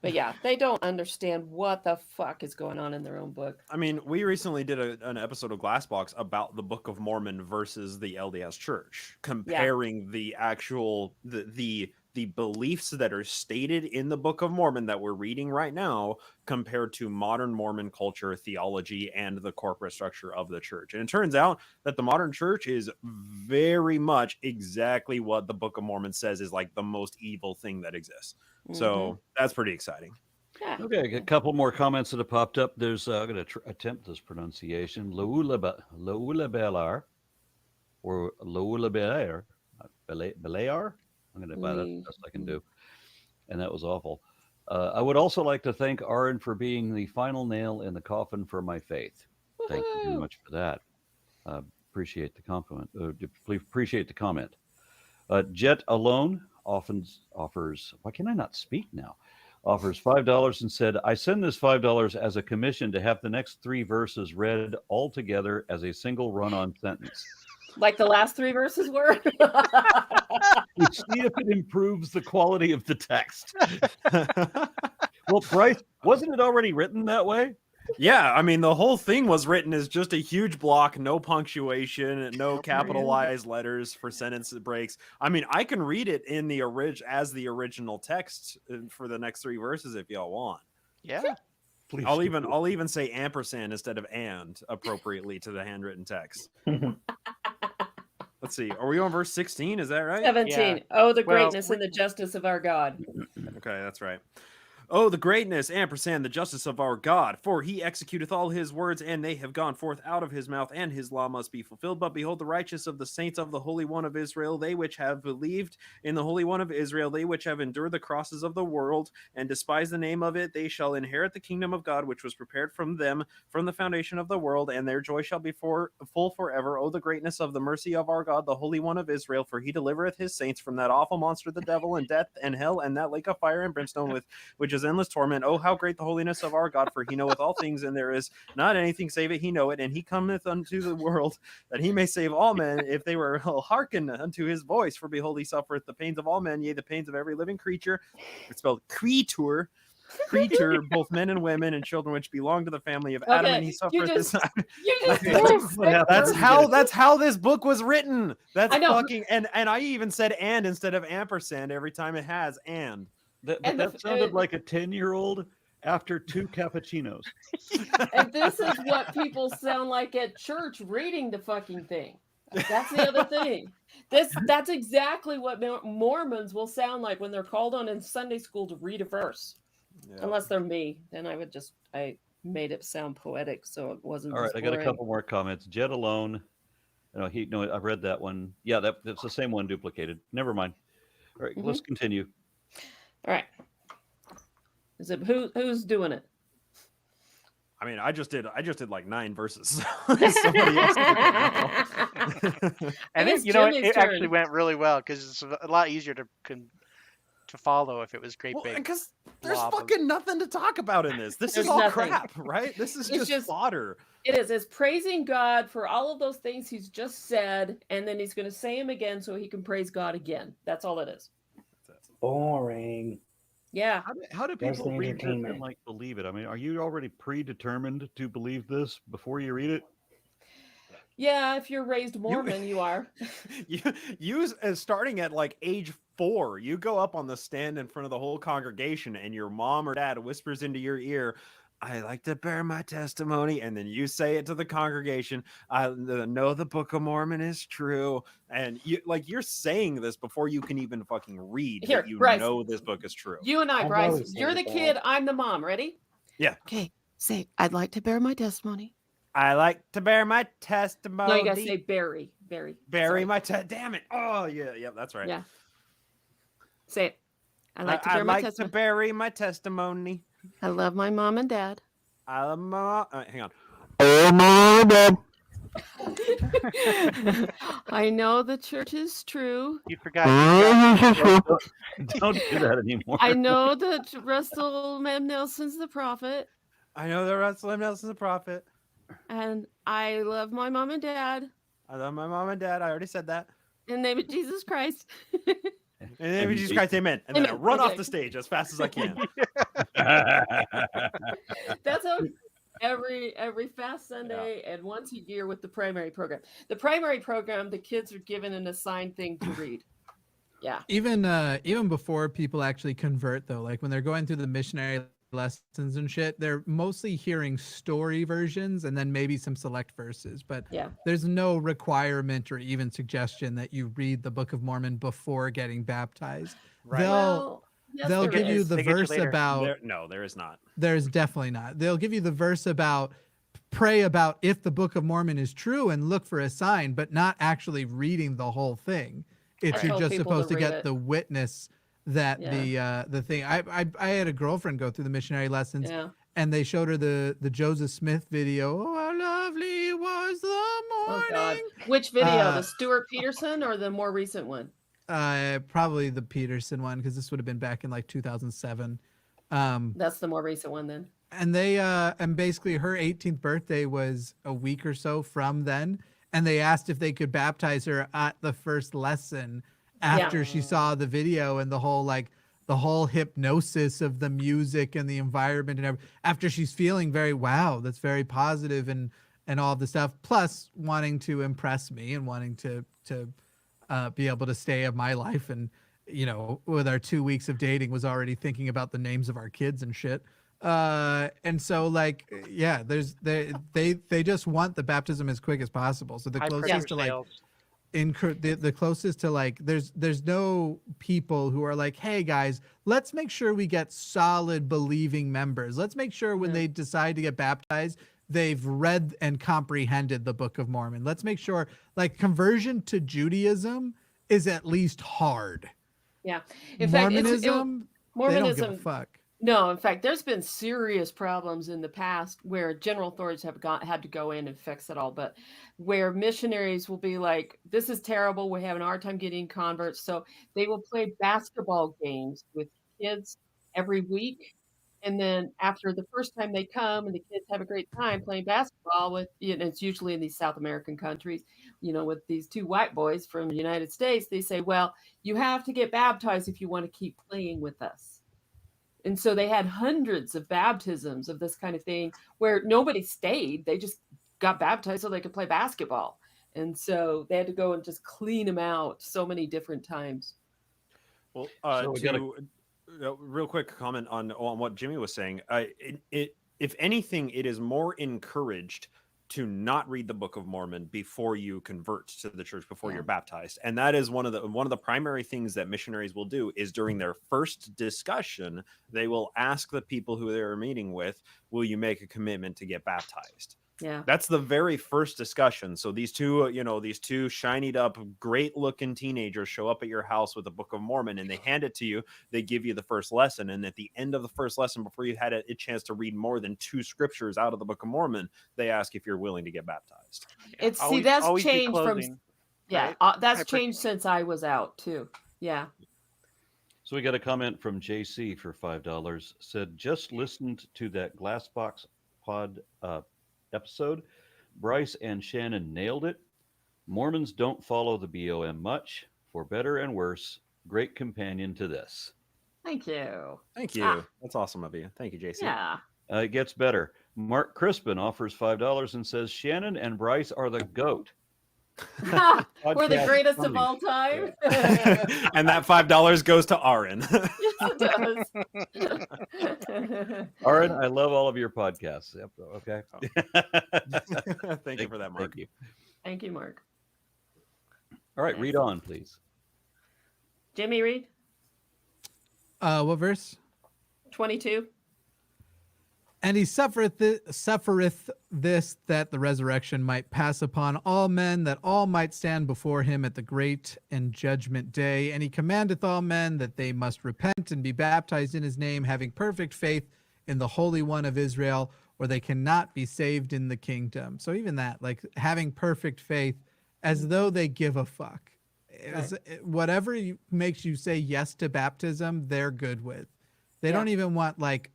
But yeah, they don't understand what the fuck is going on in their own book. I mean, we recently did an episode of Glassbox about the Book of Mormon versus the LDS Church, comparing the actual the beliefs that are stated in the Book of Mormon that we're reading right now compared to modern Mormon culture, theology, and the corporate structure of the church. And it turns out that the modern church is very much exactly what the Book of Mormon says is like the most evil thing that exists. So that's pretty exciting. Yeah. Okay, a couple more comments that have popped up. There's I'm going to attempt this pronunciation. Loulabelar or Loulabelar. Belayar? I'm going to buy that the best I can do. And that was awful. I would also like to thank Aaron for being the final nail in the coffin for my faith. Thank you very much for that. Appreciate the compliment. Appreciate the comment. Jet Alone often offers, why can I not speak now? Offers $5 and said, I send this $5 as a commission to have the next 3 verses read all together as a single run-on sentence. Like the last 3 verses were? To see if it improves the quality of the text. Well, Bryce, wasn't it already written that way? Yeah, I mean, the whole thing was written as just a huge block, no punctuation, no capitalized letters for sentence breaks. I mean, I can read it in the original text for the next 3 verses if y'all want. Yeah. Please. I'll even say ampersand instead of and appropriately to the handwritten text. Let's see. Are we on verse 16? Is that right? 17. Yeah. Oh, the Well, greatness and the justice of our God. Okay, that's right. Oh, the greatness, ampersand, the justice of our God, for he executeth all his words, and they have gone forth out of his mouth, and his law must be fulfilled. But behold, the righteous of the saints of the Holy One of Israel, they which have believed in the Holy One of Israel, they which have endured the crosses of the world, and despise the name of it, they shall inherit the kingdom of God, which was prepared from them from the foundation of the world, and their joy shall be full forever. Oh, the greatness of the mercy of our God, the Holy One of Israel, for he delivereth his saints from that awful monster, the devil, and death, and hell, and that lake of fire and brimstone, which is endless torment. Oh, how great the holiness of our God, for he knoweth all things, and there is not anything save it, he know it, and he cometh unto the world that he may save all men, if they will hearken unto his voice. For behold, he suffereth the pains of all men, yea, the pains of every living creature. It's spelled creature, both men and women and children which belong to the family of Adam, and he suffereth this. That's how this book was written. That's fucking and I even said and instead of ampersand every time it has and. That sounded like a 10-year-old after 2 cappuccinos. And this is what people sound like at church reading the fucking thing. That's the other thing. That's exactly what Mormons will sound like when they're called on in Sunday school to read a verse. Yeah. Unless they're me, then I made it sound poetic, so it wasn't. All right, I got a couple more comments. Jet alone. I've read that one. Yeah, that's the same one duplicated. Never mind. All right, let's continue. All right. Is it who's doing it? I mean, I just did like 9 verses. Somebody else and it actually went really well because it's a lot easier to follow if it was great big. Because there's fucking nothing to talk about in this. This is all nothing. Crap, right? This is just fodder. It is. It's praising God for all of those things he's just said, and then he's going to say them again so he can praise God again. That's all it is. Boring. Yeah. How do people read this and believe it? I mean, are you already predetermined to believe this before you read it? Yeah, if you're raised Mormon, you are. You starting at like age 4, you go up on the stand in front of the whole congregation, and your mom or dad whispers into your ear, "I like to bear my testimony," and then you say it to the congregation, "I know the Book of Mormon is true," and you're saying this before you can even fucking read. Here, that Bryce, know this book is true. You and I, Bryce, you're the kid, I'm the mom. Ready? Yeah. Okay. Say, "I'd like to bear my testimony." I like to bear my testimony. No, you gotta say bury my damn it. Oh yeah, that's right. Yeah. Say it. I like to bury my testimony. I love my mom and dad. I love my hang on. Oh my God. I know the church is true. You forgot. Don't do that anymore. I know that Russell M. Nelson's the prophet. I know that Russell M. Nelson's the prophet. And I love my mom and dad. I love my mom and dad. I already said that. In the name of Jesus Christ. In the name of Jesus Christ, amen. And then I run off the stage as fast as I can. That's how every fast Sunday and once a year with the primary program. The primary program, the kids are given an assigned thing to read. Yeah. Even before people actually convert, though, like when they're going through the missionary lessons and shit, they're mostly hearing story versions and then maybe some select verses, but there's no requirement or even suggestion that you read the Book of Mormon before getting baptized. Right. They'll give you the verse about there is not. There's definitely not. They'll give you the verse about pray about if the Book of Mormon is true and look for a sign, but not actually reading the whole thing. You're just supposed to get the witness that the thing. I had a girlfriend go through the missionary lessons, and they showed her the Joseph Smith video. Oh, how lovely was the morning. Oh God. Which video? The Stuart Peterson or the more recent one? Probably the Peterson one, because this would have been back in like 2007. That's the more recent one then. And they and basically her 18th birthday was a week or so from then, and they asked if they could baptize her at the first lesson after she saw the video and the whole like the whole hypnosis of the music and the environment and everything, after she's feeling very, wow, that's very positive and all the stuff, plus wanting to impress me and wanting to be able to stay of my life. And, you know, with our 2 weeks of dating was already thinking about the names of our kids and shit. And so like, yeah, they just want the baptism as quick as possible. So the High closest pressure to like, sales. the closest to like, there's no people who are like, hey guys, let's make sure we get solid believing members. Let's make sure when they decide to get baptized, they've read and comprehended the Book of Mormon. Let's make sure like conversion to Judaism is at least hard. Yeah. In fact, Mormonism, they don't give a fuck. No, in fact, there's been serious problems in the past where general authorities have had to go in and fix it all, but where missionaries will be like, this is terrible, we're having a hard time getting converts. So they will play basketball games with kids every week. And then after the first time they come and the kids have a great time playing basketball with, you know, it's usually in these South American countries, you know, with these two white boys from the United States, they say, well, you have to get baptized if you want to keep playing with us. And so they had hundreds of baptisms of this kind of thing where nobody stayed. They just got baptized so they could play basketball. And so they had to go and just clean them out so many different times. Well, So we gotta- real quick comment on what Jimmy was saying. If anything, it is more encouraged to not read the Book of Mormon before you convert to the church, before you're baptized. And that is one of the primary things that missionaries will do is during their first discussion, they will ask the people who they're meeting with, will you make a commitment to get baptized? Yeah. That's the very first discussion. So these two shinied up, great looking teenagers show up at your house with the Book of Mormon and they hand it to you. They give you the first lesson. And at the end of the first lesson, before you had a chance to read more than 2 scriptures out of the Book of Mormon, they ask if you're willing to get baptized. It's Always- that's always be changed closing, from, yeah, right? that's changed since I was out too. Yeah. So we got a comment from JC for $5. Said, just listened to that Glassbox pod episode. Bryce and Shannon nailed it. Mormons don't follow the BOM much, for better and worse. Great companion to this. Thank you. Thank you. Ah. That's awesome of you. Thank you, JC. Yeah. It gets better. Mark Crispin offers $5 and says, Shannon and Bryce are the GOAT. We're the Podcast greatest of funny. all time. And that $5 goes to Aaron. Yes, it does. Aaron, I love all of your podcasts. Yep. Okay. Thank you for that, Mark. Thank you. Thank you, Mark. All right, read on, please. Jimmy, read What verse? 22. And he suffereth this, that the resurrection might pass upon all men, that all might stand before him at the great and judgment day. And he commandeth all men that they must repent and be baptized in his name, having perfect faith in the Holy One of Israel, or they cannot be saved in the kingdom. So even that, like having perfect faith, as though they give a fuck. Whatever makes you say yes to baptism, they're good with. They don't even want like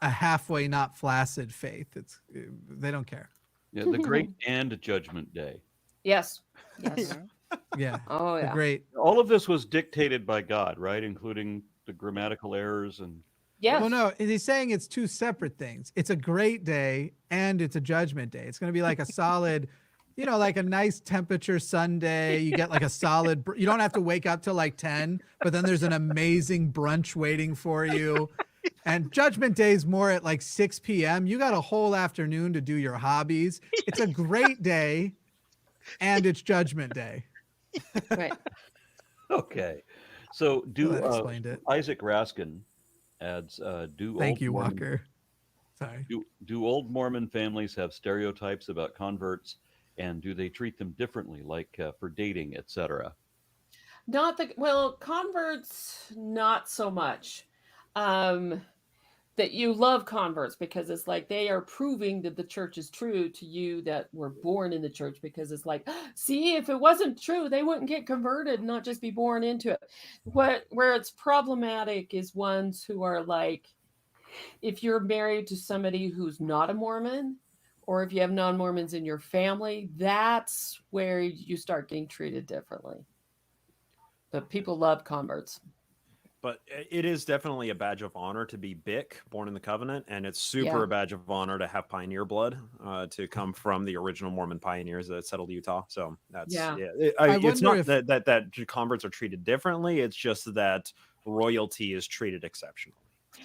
a halfway not flaccid faith. They don't care. Yeah, the great and judgment day. Yes. Yes. Yeah. Oh, The yeah. great. All of this was dictated by God, right? Including the grammatical errors and Yes. Well, no, he's saying it's 2 separate things. It's a great day and it's a judgment day. It's going to be like a solid, like a nice temperature Sunday. You get like a solid, you don't have to wake up till like 10, but then there's an amazing brunch waiting for you. And Judgment Day is more at like 6 p.m. You got a whole afternoon to do your hobbies. It's a great day and it's Judgment Day. Right. okay. So That explained it. Isaac Raskin adds Thank you, Walker. Sorry. Do old Mormon families have stereotypes about converts, and do they treat them differently, like for dating, etc.? Converts, not so much. That you love converts because it's like they are proving that the church is true to you that were born in the church, because it's like, see, if it wasn't true, they wouldn't get converted and not just be born into it. Where it's problematic is ones who are like, if you're married to somebody who's not a Mormon, or if you have non-Mormons in your family, that's where you start getting treated differently. But people love converts. But it is definitely a badge of honor to be Bick, born in the covenant, and it's super Yeah. a badge of honor to have pioneer blood, to come from the original Mormon pioneers that settled Utah. So that's Yeah. it's wonder not if- that converts are treated differently. It's just that royalty is treated exceptionally.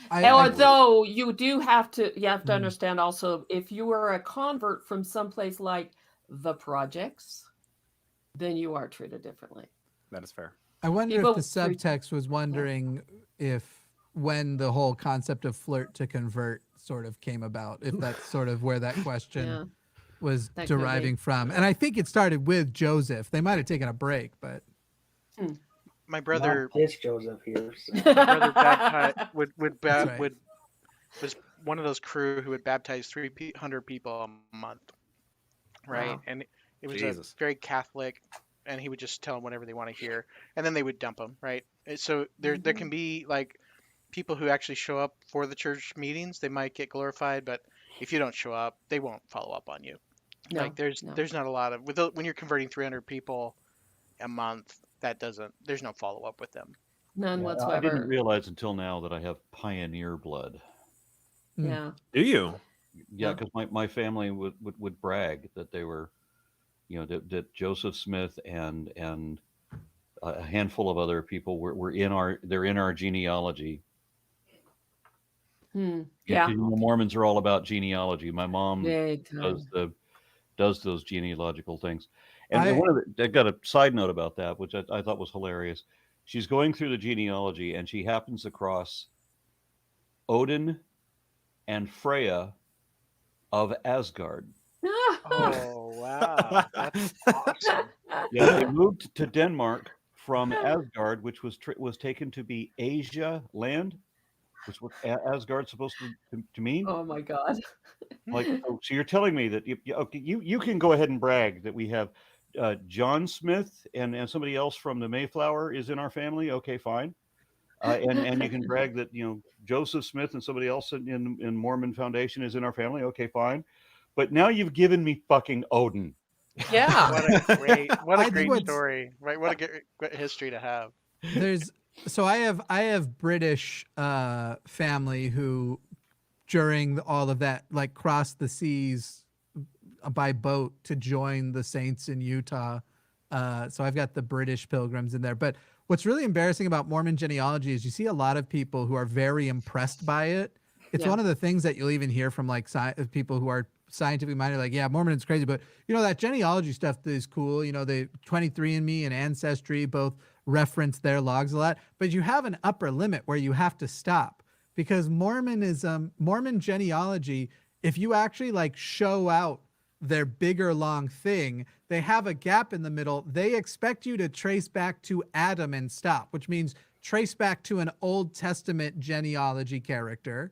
Although you have to understand also, if you are a convert from someplace like the projects, then you are treated differently. That is fair. I wonder People if the subtext was wondering if when the whole concept of flirt to convert sort of came about, if that's sort of where that question was That could be. deriving from. And I think it started with Joseph. They might have taken a break, but My brother, Not this Joseph here. So. my brother baptized, That's right. was one of those crew who would baptize 300 people a month, right? Wow. And it was Jesus. a very Catholic, and he would just tell them whatever they want to hear, and then they would dump them, right? And so there can be like people who actually show up for the church meetings. They might get glorified, but if you don't show up, they won't follow up on you. No, Like there's not a lot of when you're converting 300 people a month, there's no follow up with them. None I whatsoever. didn't realize until now that I have pioneer blood. Yeah. Do you? Yeah, because my family would brag that they were, that Joseph Smith and a handful of other people were in our genealogy. Yeah. Mormons are all about genealogy. My mom Big does those genealogical things. And I got a side note about that, which I thought was hilarious. She's going through the genealogy and she happens across Odin and Freya of Asgard. Oh wow, that's awesome. Yeah, they moved to Denmark from Asgard, which was taken to be Asia land, which was Asgard supposed to mean. Oh my God. Like, so you're telling me that you can go ahead and brag that we have John Smith and somebody else from the Mayflower is in our family. Okay, fine. And you can brag that Joseph Smith and somebody else in Mormon Foundation is in our family. Okay, fine. But now you've given me fucking Odin. Yeah. What a great story, right? What a great history to have. I have British family who during all of that like crossed the seas by boat to join the saints in Utah. So I've got the British pilgrims in there. But what's really embarrassing about Mormon genealogy is you see a lot of people who are very impressed by it. It's one of the things that you'll even hear from like people who are scientifically minded, like, yeah, Mormon is crazy, but that genealogy stuff is cool. The 23andMe and Ancestry both reference their logs a lot, but you have an upper limit where you have to stop because Mormon genealogy, if you actually like show out their bigger long thing, they have a gap in the middle. They expect you to trace back to Adam and stop, which means trace back to an Old Testament genealogy character.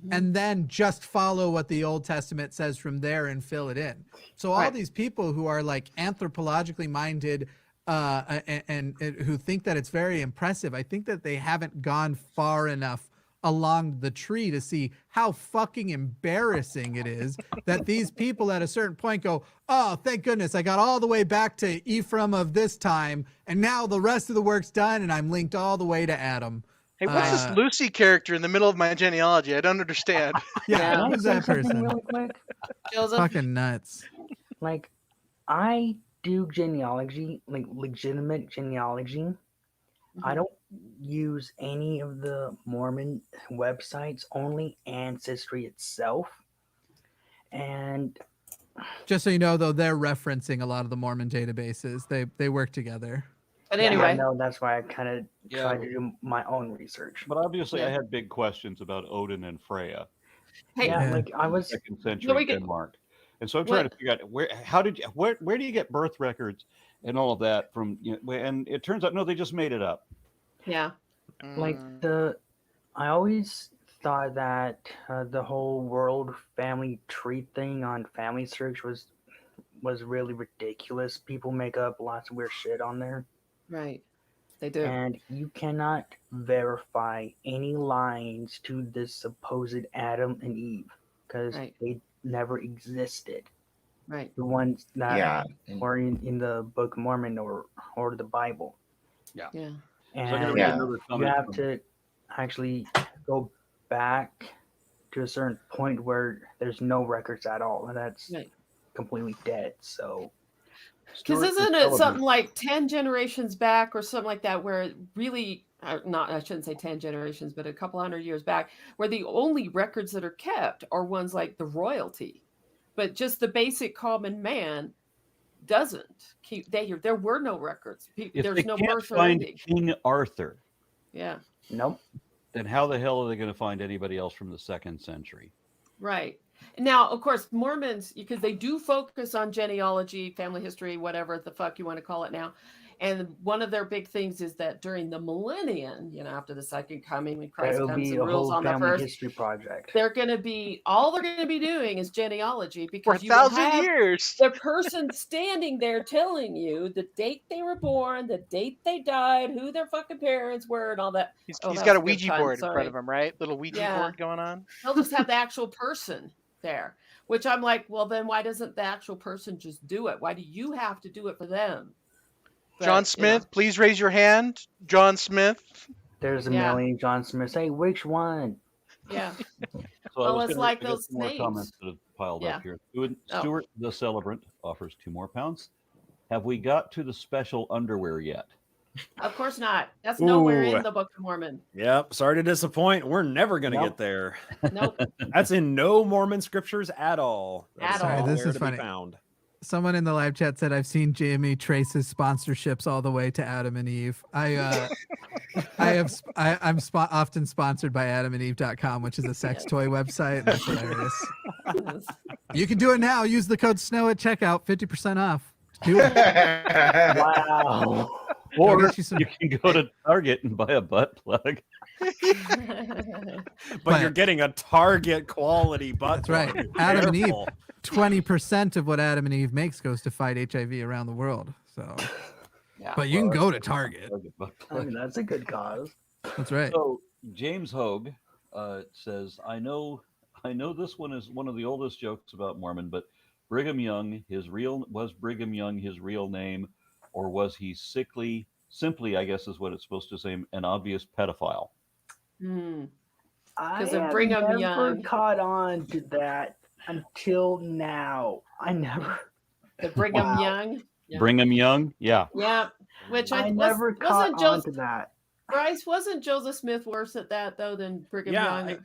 And then just follow what the Old Testament says from there and fill it in. So all these people who are like anthropologically minded and who think that it's very impressive, I think that they haven't gone far enough along the tree to see how fucking embarrassing it is that these people at a certain point go, oh, thank goodness, I got all the way back to Ephraim of this time, and now the rest of the work's done, and I'm linked all the way to Adam. Hey, what's this Lucy character in the middle of my genealogy? I don't understand. Yeah, who's that person? Really quick? Fucking nuts. Like, I do genealogy, like legitimate genealogy. I don't use any of the Mormon websites, only Ancestry itself. And just so you know, though, they're referencing a lot of the Mormon databases. They work together. But anyway, I know that's why I kind of tried to do my own research. But obviously, I had big questions about Odin and Freya. Hey, like I was second century Denmark, and so I'm trying to figure out where do you get birth records and all of that from? And it turns out no, they just made it up. Yeah. Like I always thought that the whole world family tree thing on Family Search was really ridiculous. People make up lots of weird shit on there. Right. They do. And you cannot verify any lines to this supposed Adam and Eve because they never existed. Right. The ones that are in the Book of Mormon or the Bible. Yeah. And Yeah. you have to actually go back to a certain point where there's no records at all, and that's Right. completely dead. So Because Stuart isn't the it Celebrant. something like 10 generations back or something like that, where it really, I shouldn't say 10 generations, but a couple hundred years back, where the only records that are kept are ones like the royalty, but just the basic common man doesn't keep. There were no records. If There's they no can't birth or find ending. King Arthur, Yeah, nope. then how the hell are they going to find anybody else from the 2nd century? right. Now, of course, Mormons, because they do focus on genealogy, family history, whatever the fuck you want to call it now. And one of their big things is that during the millennium, after the second coming, when Christ It'll comes be and a rules whole on the family earth, history project. they're going to be, all they're going to be doing is genealogy, For because you will 1,000 have years. the person standing there telling you the date they were born, the date they died, who their fucking parents were, and all that. He's Oh, that got was a a good Ouija pun, board in sorry. front of him, right? Little Ouija Yeah. board going on. They'll just have the actual person there, which I'm like, well, then why doesn't the actual person just do it? Why do you have to do it for them? But, John Smith, please raise your hand. John Smith. There's a Yeah. million John Smiths. Hey, which one? Yeah. So Well, it's gonna- like I got those some more names. comments that have piled Yeah. up here. Oh. Stuart the Celebrant offers 2 more pounds. Have we got to the special underwear yet? Of course not. That's nowhere Ooh. in the Book of Mormon. Yep. Sorry to disappoint. We're never going to Nope. get there. Nope. That's in no Mormon scriptures at all. That At is all. Sorry, this nowhere is to be funny. found. Someone in the live chat said, "I've seen Jamie trace his sponsorships all the way to Adam and Eve." I'm often sponsored by AdamandEve.com, which is a sex toy website. That's hilarious. Yes. You can do it now. Use the code SNOW at checkout, 50% off. Do it. Wow. Or get you some- you can go to Target and buy a butt plug. But you're getting a Target quality butt. That's right. plug. Adam and Eve. Careful. 20% of what Adam and Eve makes goes to fight HIV around the world. So, Yeah. but you can go to Target. Target butt I plug. mean, that's a good cause. That's right. So James Hogue says, I know this one is one of the oldest jokes about Mormon, but Brigham Young, was Brigham Young his real name, or was he simply, I guess is what it's supposed to say, an obvious pedophile? Hmm. I 'Cause of have Brigham never Young. caught on to that until now. I never. The Brigham Wow. Young. Yeah. Brigham Young? Yeah. Yeah. Which I never caught wasn't on Joseph to that. Bryce, wasn't Joseph Smith worse at that though than Brigham Yeah, Young?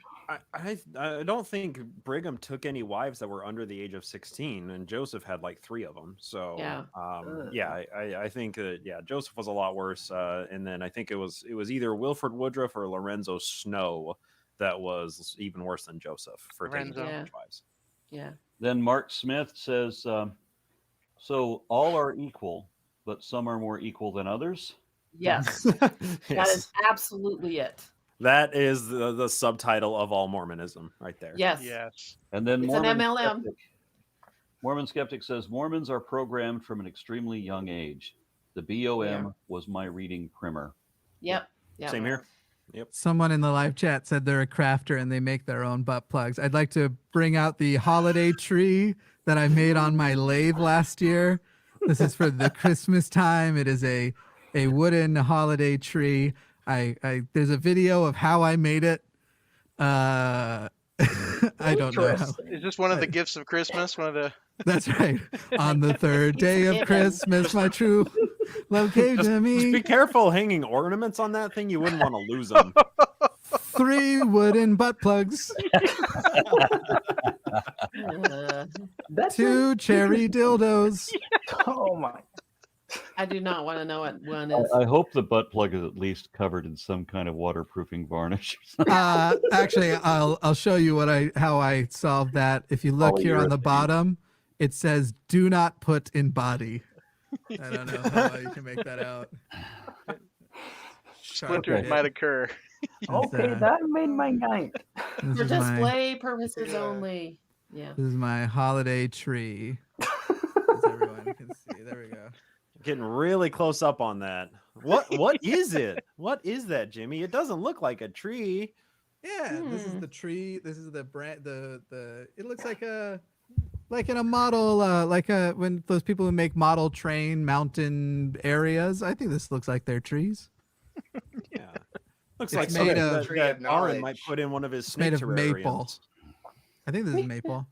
I don't think Brigham took any wives that were under the age of 16, and Joseph had like 3 of them. So Yeah. I think Joseph was a lot worse. And then I think it was either Wilford Woodruff or Lorenzo Snow that was even worse than Joseph for taking Lorenzo. too Yeah. much wives. Yeah. Then Mark Smith says, so all are equal, but some are more equal than others. Yes. That Yes. is absolutely it. That is the subtitle of all Mormonism right there. Yes. Yes. And then It's an MLM. Mormon skeptic says Mormons are programmed from an extremely young age. The BOM Yeah. was my reading primer. Yep. Yep. Same here. Someone in the live chat said they're a crafter and they make their own butt plugs. I'd like to bring out the holiday tree that I made on my lathe last year. This is for the Christmas time. It is a wooden holiday tree. There's a video of how I made it. I don't know how. Is this one of the gifts of Christmas? One of the. That's right. On the 3rd day of Christmas, my true love came to Just be me. careful hanging ornaments on that thing. You wouldn't want to lose them. 3 wooden butt plugs. That's 2 cherry dildos. Oh my. I do not want to know what one is. I hope the butt plug is at least covered in some kind of waterproofing varnish. Actually, I'll show you how I solved that. If you look here on the bottom, it says "Do not put in body." I don't know how you can make that out. Splinters might occur. Okay, that made my night. This For is my, display purposes only. Yeah. this is my holiday tree. As everyone can see. There we go. Getting really close up on that. What is it? What is that, Jimmy? It doesn't look like a tree. Yeah, this is the tree. This is the brand. It looks like in a model, when those people who make model train mountain areas. I think this looks like their trees. Yeah. Looks It's like made something of- that Aaron might knowledge. put in one of his It's snake made of maple. terrariums. I think this is maple.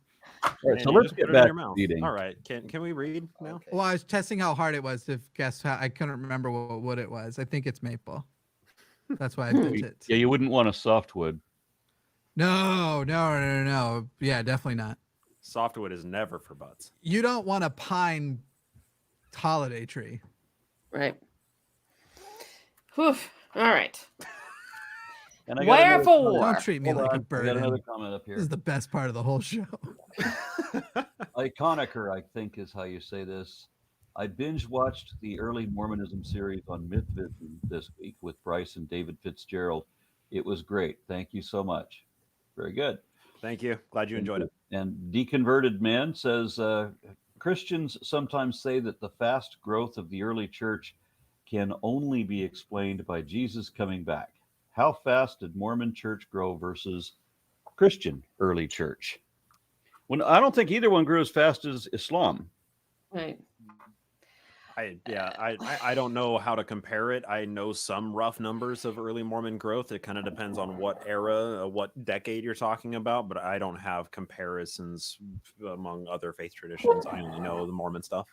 All right, so Randy, let's just get put it in back your to mouth. reading. All right. Can we read now? Okay. Well, I was testing how hard it was to guess how. I couldn't remember what it was. I think it's maple. That's why I did it. Yeah, you wouldn't want a softwood. No. Yeah, definitely not. Softwood is never for butts. You don't want a pine holiday tree. Right. Whew. All right. And I got another Wherefore? comment. Don't treat me Hold like on, a I got burden. another comment up This here. is the best part of the whole show. Iconicer, I think is how you say this. I binge watched the early Mormonism series on MythVision this week with Bryce and David Fitzgerald. It was great. Thank you so much. Very good. Thank you. Glad you enjoyed it. And Deconverted Man says Christians sometimes say that the fast growth of the early church can only be explained by Jesus coming back. How fast did Mormon church grow versus Christian early church? When I don't think either one grew as fast as Islam. Right. I don't know how to compare it. I know some rough numbers of early Mormon growth. It kind of depends on what era, what decade you're talking about, but I don't have comparisons among other faith traditions. I only know the Mormon stuff.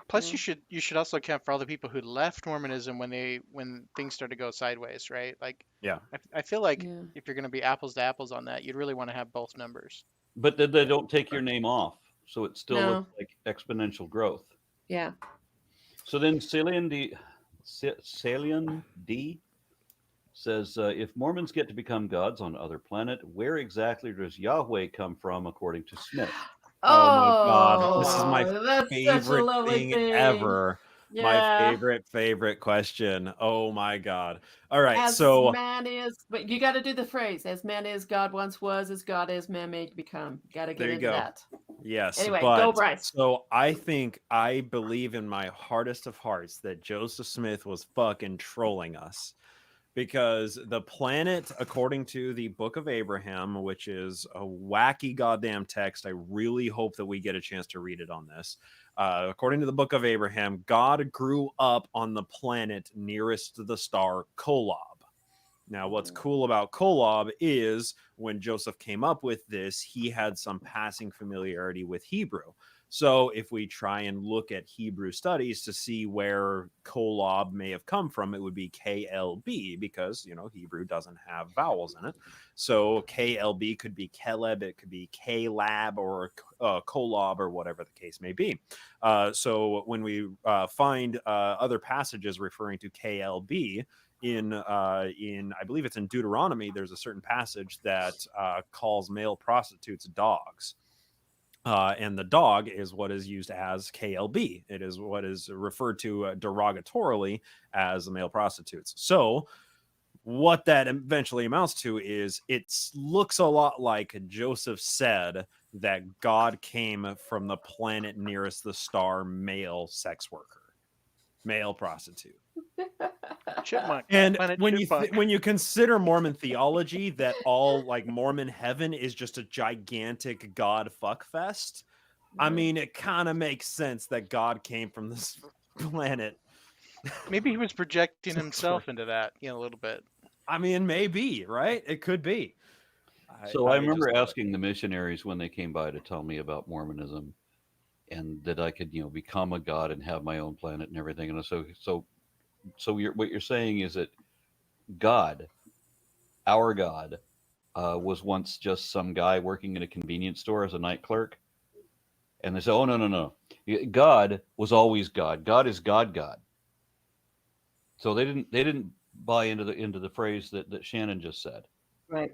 Plus, you should also account for all the people who left Mormonism when things started to go sideways, right? Like, Yeah. I feel like Yeah. if you're going to be apples to apples on that, you'd really want to have both numbers. But they don't take your name off. So it still No. looks like exponential growth. Yeah. So then Salient D says, if Mormons get to become gods on other planet, where exactly does Yahweh come from, according to Smith? Oh my God. This is my that's such a favorite lovely thing ever. My Yeah. favorite question. Oh my God. All right. As So man is, but you got to do the phrase: "As man is, God once was; as God is, man may become." Got to get There you into go. that. yes, Anyway, but go, Bryce. so I believe in my heartest of hearts that Joseph Smith was fucking trolling us. Because the planet, according to the Book of Abraham, which is a wacky goddamn text, I really hope that we get a chance to read it on this. According to the Book of Abraham, God grew up on the planet nearest to the star Kolob. Now, what's cool about Kolob is when Joseph came up with this, he had some passing familiarity with Hebrew. So if we try and look at Hebrew studies to see where Kolob may have come from, it would be KLB because, Hebrew doesn't have vowels in it. So KLB could be Keleb, it could be Kalab or Kolob or whatever the case may be. So when we find other passages referring to KLB, in I believe it's in Deuteronomy, there's a certain passage that calls male prostitutes dogs. And the dog is what is used as KLB. It is what is referred to derogatorily as the male prostitutes. So what that eventually amounts to is it looks a lot like Joseph said that God came from the planet nearest the star, male sex worker, male prostitute. Chipmunk. And Planet when Chipmunk. when you consider Mormon theology, that all like Mormon heaven is just a gigantic God fuck fest, I mean, it kind of makes sense that God came from this planet. Maybe he was projecting himself into that, a little bit. I mean, maybe, right? It could be. So I remember asking the missionaries when they came by to tell me about Mormonism, and that I could, become a god and have my own planet and everything. And so what you're saying is that God, our God, was once just some guy working in a convenience store as a night clerk, and they say, "Oh no, God was always God. God is God." So they didn't buy into the phrase that Shannon just said. Right.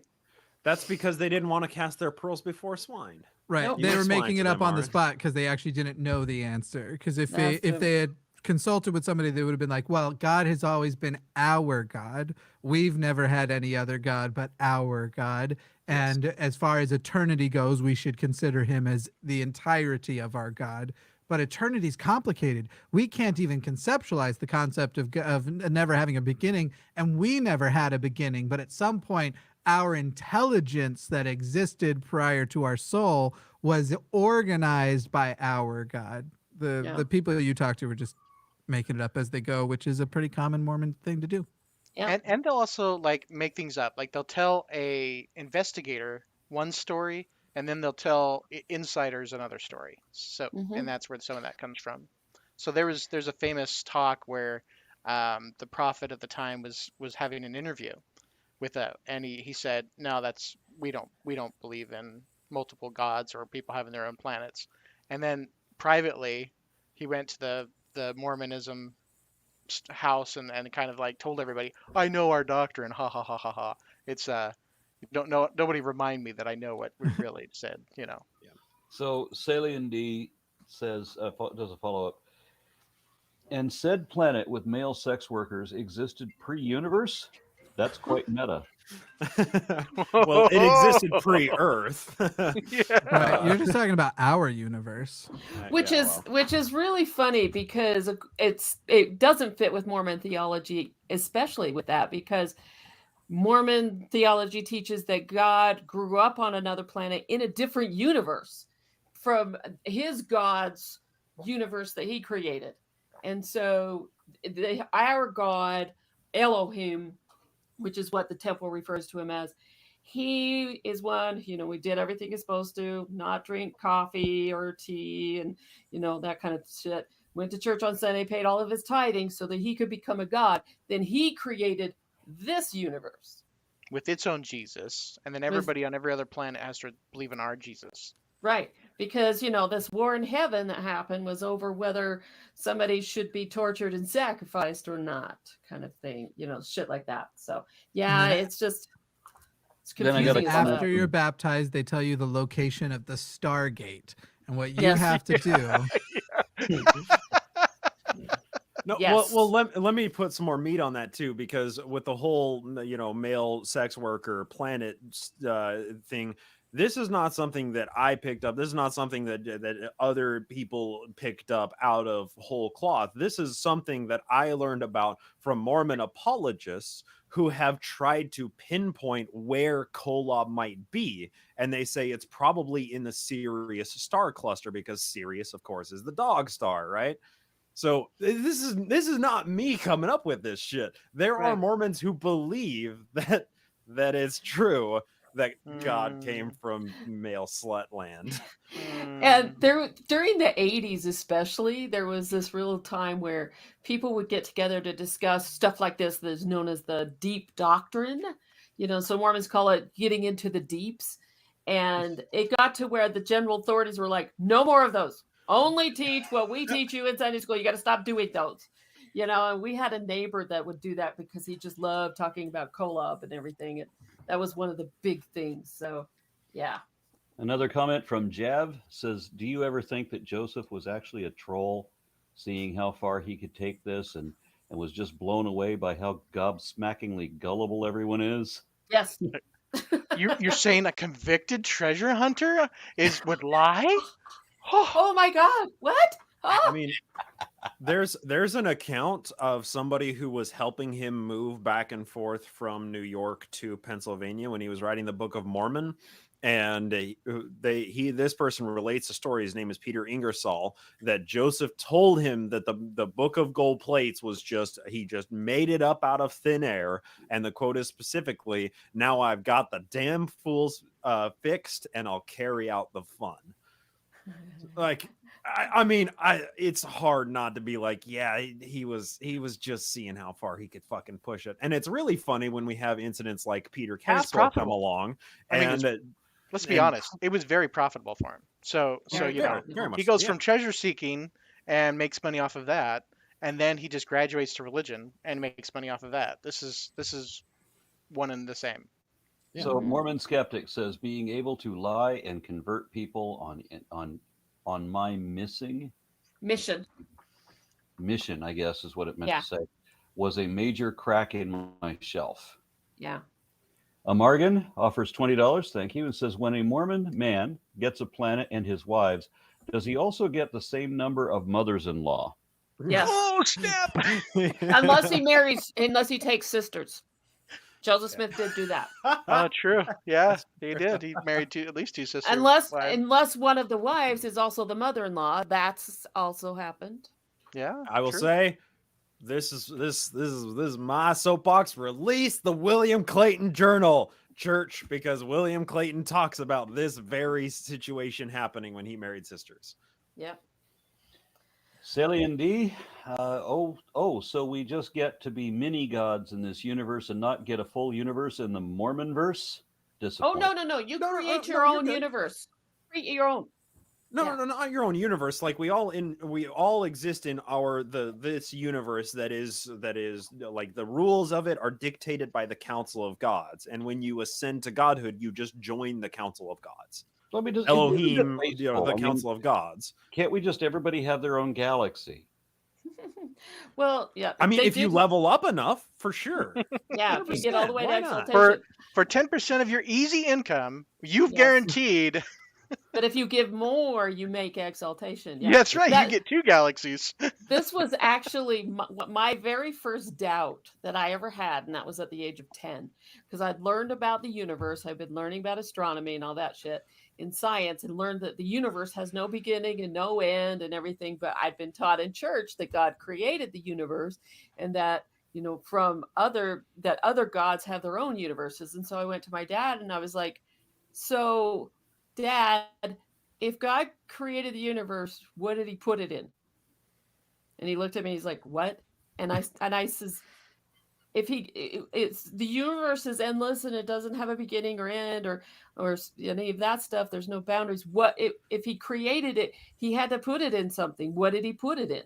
That's because they didn't want to cast their pearls before swine. Right. Nope. They You were explain making to it up them, on the Aaron. spot because they actually didn't know the answer. Because if That's they had consulted with somebody, they would have been like, well, God has always been our God. We've never had any other God but our God. And as far as eternity goes, we should consider him as the entirety of our God. But eternity is complicated. We can't even conceptualize the concept of never having a beginning, and we never had a beginning. But at some point, our intelligence that existed prior to our soul was organized by our God. The people you talk to were just making it up as they go, which is a pretty common Mormon thing to do. Yeah. And they'll also like make things up. Like they'll tell a investigator one story, and then they'll tell insiders another story. So, and that's where some of that comes from. So there's a famous talk where the prophet at the time was having an interview with and he said, no, we don't believe in multiple gods or people having their own planets. And then privately, he went to the Mormonism house and kind of like told everybody, I know our doctrine, ha ha ha ha ha. It's don't know, nobody remind me that I know what we really said, you know. So Salian D says does a follow up. And said planet with male sex workers existed pre-universe? That's quite meta. Well, it existed pre-Earth. Right, you're just talking about our universe, which is really funny because it doesn't fit with Mormon theology, especially with that, because Mormon theology teaches that God grew up on another planet in a different universe from his God's universe that he created. And so our God, Elohim, which is what the temple refers to him as, he is one, we did everything he's supposed to, not drink coffee or tea and, that kind of shit. Went to church on Sunday, paid all of his tithing so that he could become a God. Then he created this universe. With its own Jesus. And then everybody on every other planet has to believe in our Jesus. Right. Because, this war in heaven that happened was over whether somebody should be tortured and sacrificed or not, kind of thing, shit like that. So, yeah, it's confusing. After you're baptized, they tell you the location of the Stargate and what you have to do. No, well, let me put some more meat on that too, because with the whole, male sex worker planet thing, this is not something that I picked up. This is not something that other people picked up out of whole cloth. This is something that I learned about from Mormon apologists who have tried to pinpoint where Kolob might be. And they say it's probably in the Sirius star cluster, because Sirius, of course, is the dog star, right? So this is not me coming up with this shit. There are Mormons who believe that it's true that God came from male slut land. And during the 80s especially, there was this real time where people would get together to discuss stuff like this that's known as the deep doctrine. So Mormons call it getting into the deeps. And it got to where the general authorities were like, no more of those. Only teach what we teach you in Sunday school. You got to stop doing those. And we had a neighbor that would do that because he just loved talking about Kolob and everything. And that was one of the big things. So, yeah. Another comment from Jav says, do you ever think that Joseph was actually a troll, seeing how far he could take this and was just blown away by how gobsmackingly gullible everyone is? Yes. You're saying a convicted treasure hunter would lie? Oh my God. What? Oh. I mean, there's an account of somebody who was helping him move back and forth from New York to Pennsylvania when he was writing the Book of Mormon. And this person relates a story. His name is Peter Ingersoll, that Joseph told him that the Book of Gold Plates was he just made it up out of thin air. And the quote is specifically, "Now I've got the damn fools fixed, and I'll carry out the fun." Like, I mean, it's hard not to be like, yeah, he was just seeing how far he could fucking push it. And it's really funny when we have incidents like Peter Castro come along. Let's be honest, it was very profitable for him. So he goes from treasure seeking and makes money off of that, and then he just graduates to religion and makes money off of that. This is one and the same. Yeah. So Mormon Skeptic says, being able to lie and convert people on my mission, I guess is what it meant to say, was a major crack in my shelf. Yeah. Amargan offers $20, thank you, and says, when a Mormon man gets a planet and his wives, does he also get the same number of mothers-in-law? Yes. Oh, snap! unless he takes sisters. Joseph Smith did do that. Oh, true. Yeah, he did. He married at least two sisters. Unless one of the wives is also the mother-in-law. That's also happened. Yeah. I will say, this is my soapbox. Release the William Clayton Journal, church, because William Clayton talks about this very situation happening when he married sisters. Yep. Celine D. So we just get to be mini gods in this universe and not get a full universe in the Mormon verse? Oh, no. You create your own universe. Create your own. No, not your own universe. Like we all exist in this universe that is like the rules of it are dictated by the Council of Gods. And when you ascend to godhood, you just join the Council of Gods. Let me just Elohim, the Council of Gods. Can't we just everybody have their own galaxy? Well, yeah. I mean, if you level up enough, for sure. Yeah, if you get all the way to exaltation. For 10% of your easy income, you've guaranteed. But if you give more, you make exaltation. Yeah, that's right. You get 2 galaxies. This was actually my very first doubt that I ever had, and that was at the age of 10, because I'd learned about the universe. I've been learning about astronomy and all that shit in science, and learned that the universe has no beginning and no end and everything. But I'd been taught in church that God created the universe, and that other gods have their own universes. And so I went to my dad and I was like, so Dad, if God created the universe, what did he put it in? And he looked at me, he's like, what? And I says, it's the universe is endless and it doesn't have a beginning or end or any of that stuff. There's no boundaries. What if he created it, he had to put it in something. What did he put it in?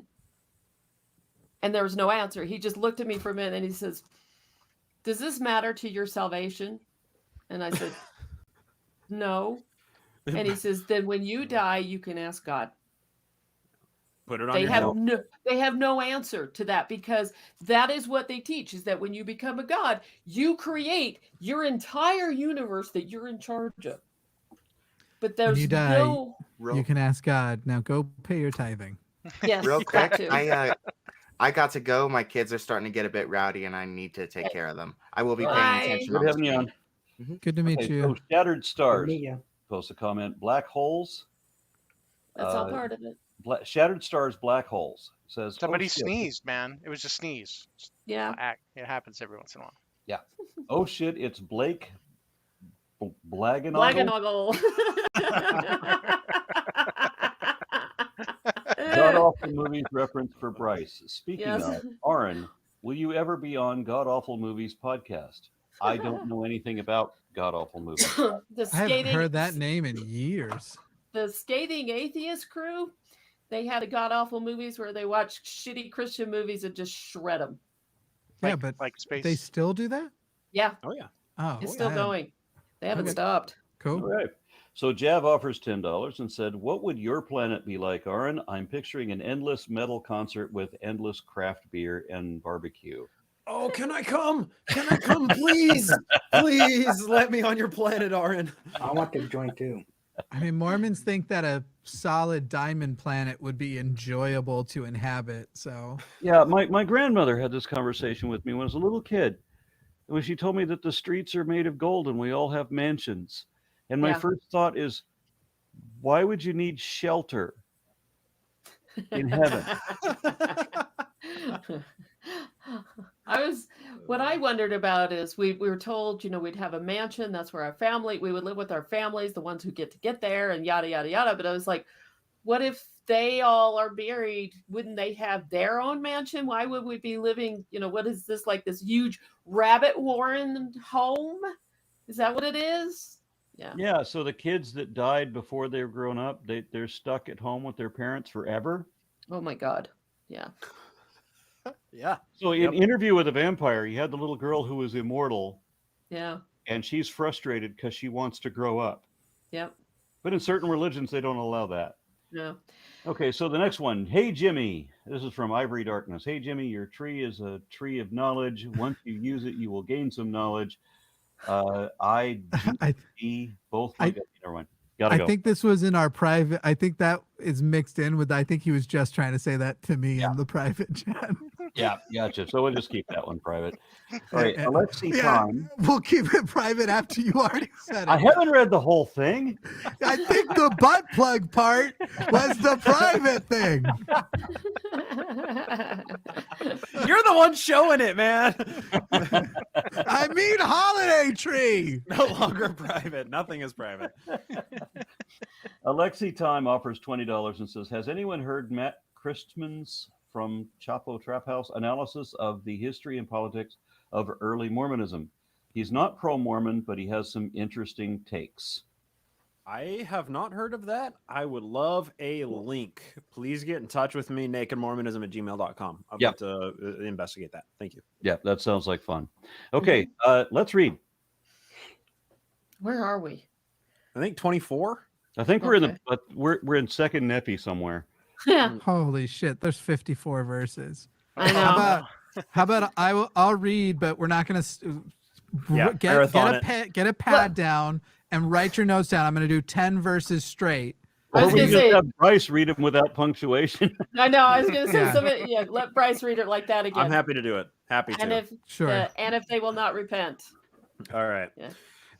And there was no answer. He just looked at me for a minute and he says, does this matter to your salvation? And I said, no. And he says, then when you die, you can ask God. Put it on your head. They have no answer to that, because that is what they teach, is that when you become a god, you create your entire universe that you're in charge of. But there's when you die, you can ask God. Now go pay your tithing. Yes, real quick, I got to go. My kids are starting to get a bit rowdy, and I need to take care of them. I will be paying attention. Good having you on. Good to meet you. So Shattered Stars. Good to meet you. Post a comment. Black holes. That's all part of it. Shattered Stars, black holes. Says Somebody sneezed, man. It was a sneeze. Yeah. It happens every once in a while. Yeah. Oh shit! It's Blake Blankenagel. God Awful Movies reference for Bryce. Speaking of, Aaron, will you ever be on God Awful Movies podcast? I don't know anything about God Awful Movies. I haven't heard that name in years. The Scathing Atheist crew, they had a God Awful Movies where they watched shitty Christian movies and just shred them. Yeah, but like space. They still do that? Yeah. Oh yeah. Oh, it's still going. They haven't stopped. Cool. All right. So Jav offers $10 and said, what would your planet be like, Aaron? I'm picturing an endless metal concert with endless craft beer and barbecue. Oh, can I come? Can I come, please? Please let me on your planet, Aaron. I want to join too. I mean, Mormons think that a solid diamond planet would be enjoyable to inhabit. So yeah, my grandmother had this conversation with me when I was a little kid. When she told me that the streets are made of gold and we all have mansions. And my first thought is, why would you need shelter in heaven? What I wondered about is we were told, we'd have a mansion. That's where we would live with our families, the ones who get there and yada, yada, yada. But I was like, what if they all are buried? Wouldn't they have their own mansion? Why would we be living, what is this, like this huge rabbit warren home? Is that what it is? Yeah. Yeah. So the kids that died before they were grown up, they're stuck at home with their parents forever. Oh my God. Yeah. Yeah. So in Interview with a Vampire, you had the little girl who was immortal. Yeah. And she's frustrated because she wants to grow up. Yep. But in certain religions, they don't allow that. No. Okay, so the next one. Hey, Jimmy. This is from Ivory Darkness. Hey, Jimmy, your tree is a tree of knowledge. Once you use it, you will gain some knowledge. Both. Never mind. Gotta go. I think this was in our private. I think that is mixed in with. I think he was just trying to say that to me in the private chat. Yeah, gotcha. So we'll just keep that one private. All right, let's see time. We'll keep it private after you already said it. I haven't read the whole thing. I think the butt plug part was the private thing. You're the one showing it, man. I mean, holiday tree. No longer private. Nothing is private. Alexi Time offers $20 and says, has anyone heard Matt Christman's from Chapo Trap House analysis of the history and politics of early Mormonism? He's not pro-Mormon, but he has some interesting takes. I have not heard of that. I would love a link. Please get in touch with me, nakedmormonism@gmail.com. I'd like to investigate that. Thank you. Yeah, that sounds like fun. Okay, let's read. Where are we? I think 24. I think we're in second Nephi somewhere. Yeah. Holy shit! There's 54 verses. I know. How about I'll read, but we're not gonna get a pad down and write your notes down. I'm gonna do 10 verses straight. Or we just have Bryce read them without punctuation. I know. I was going to say let Bryce read it like that again. I'm happy to do it. Happy to. And if they will not repent. All right. Yeah.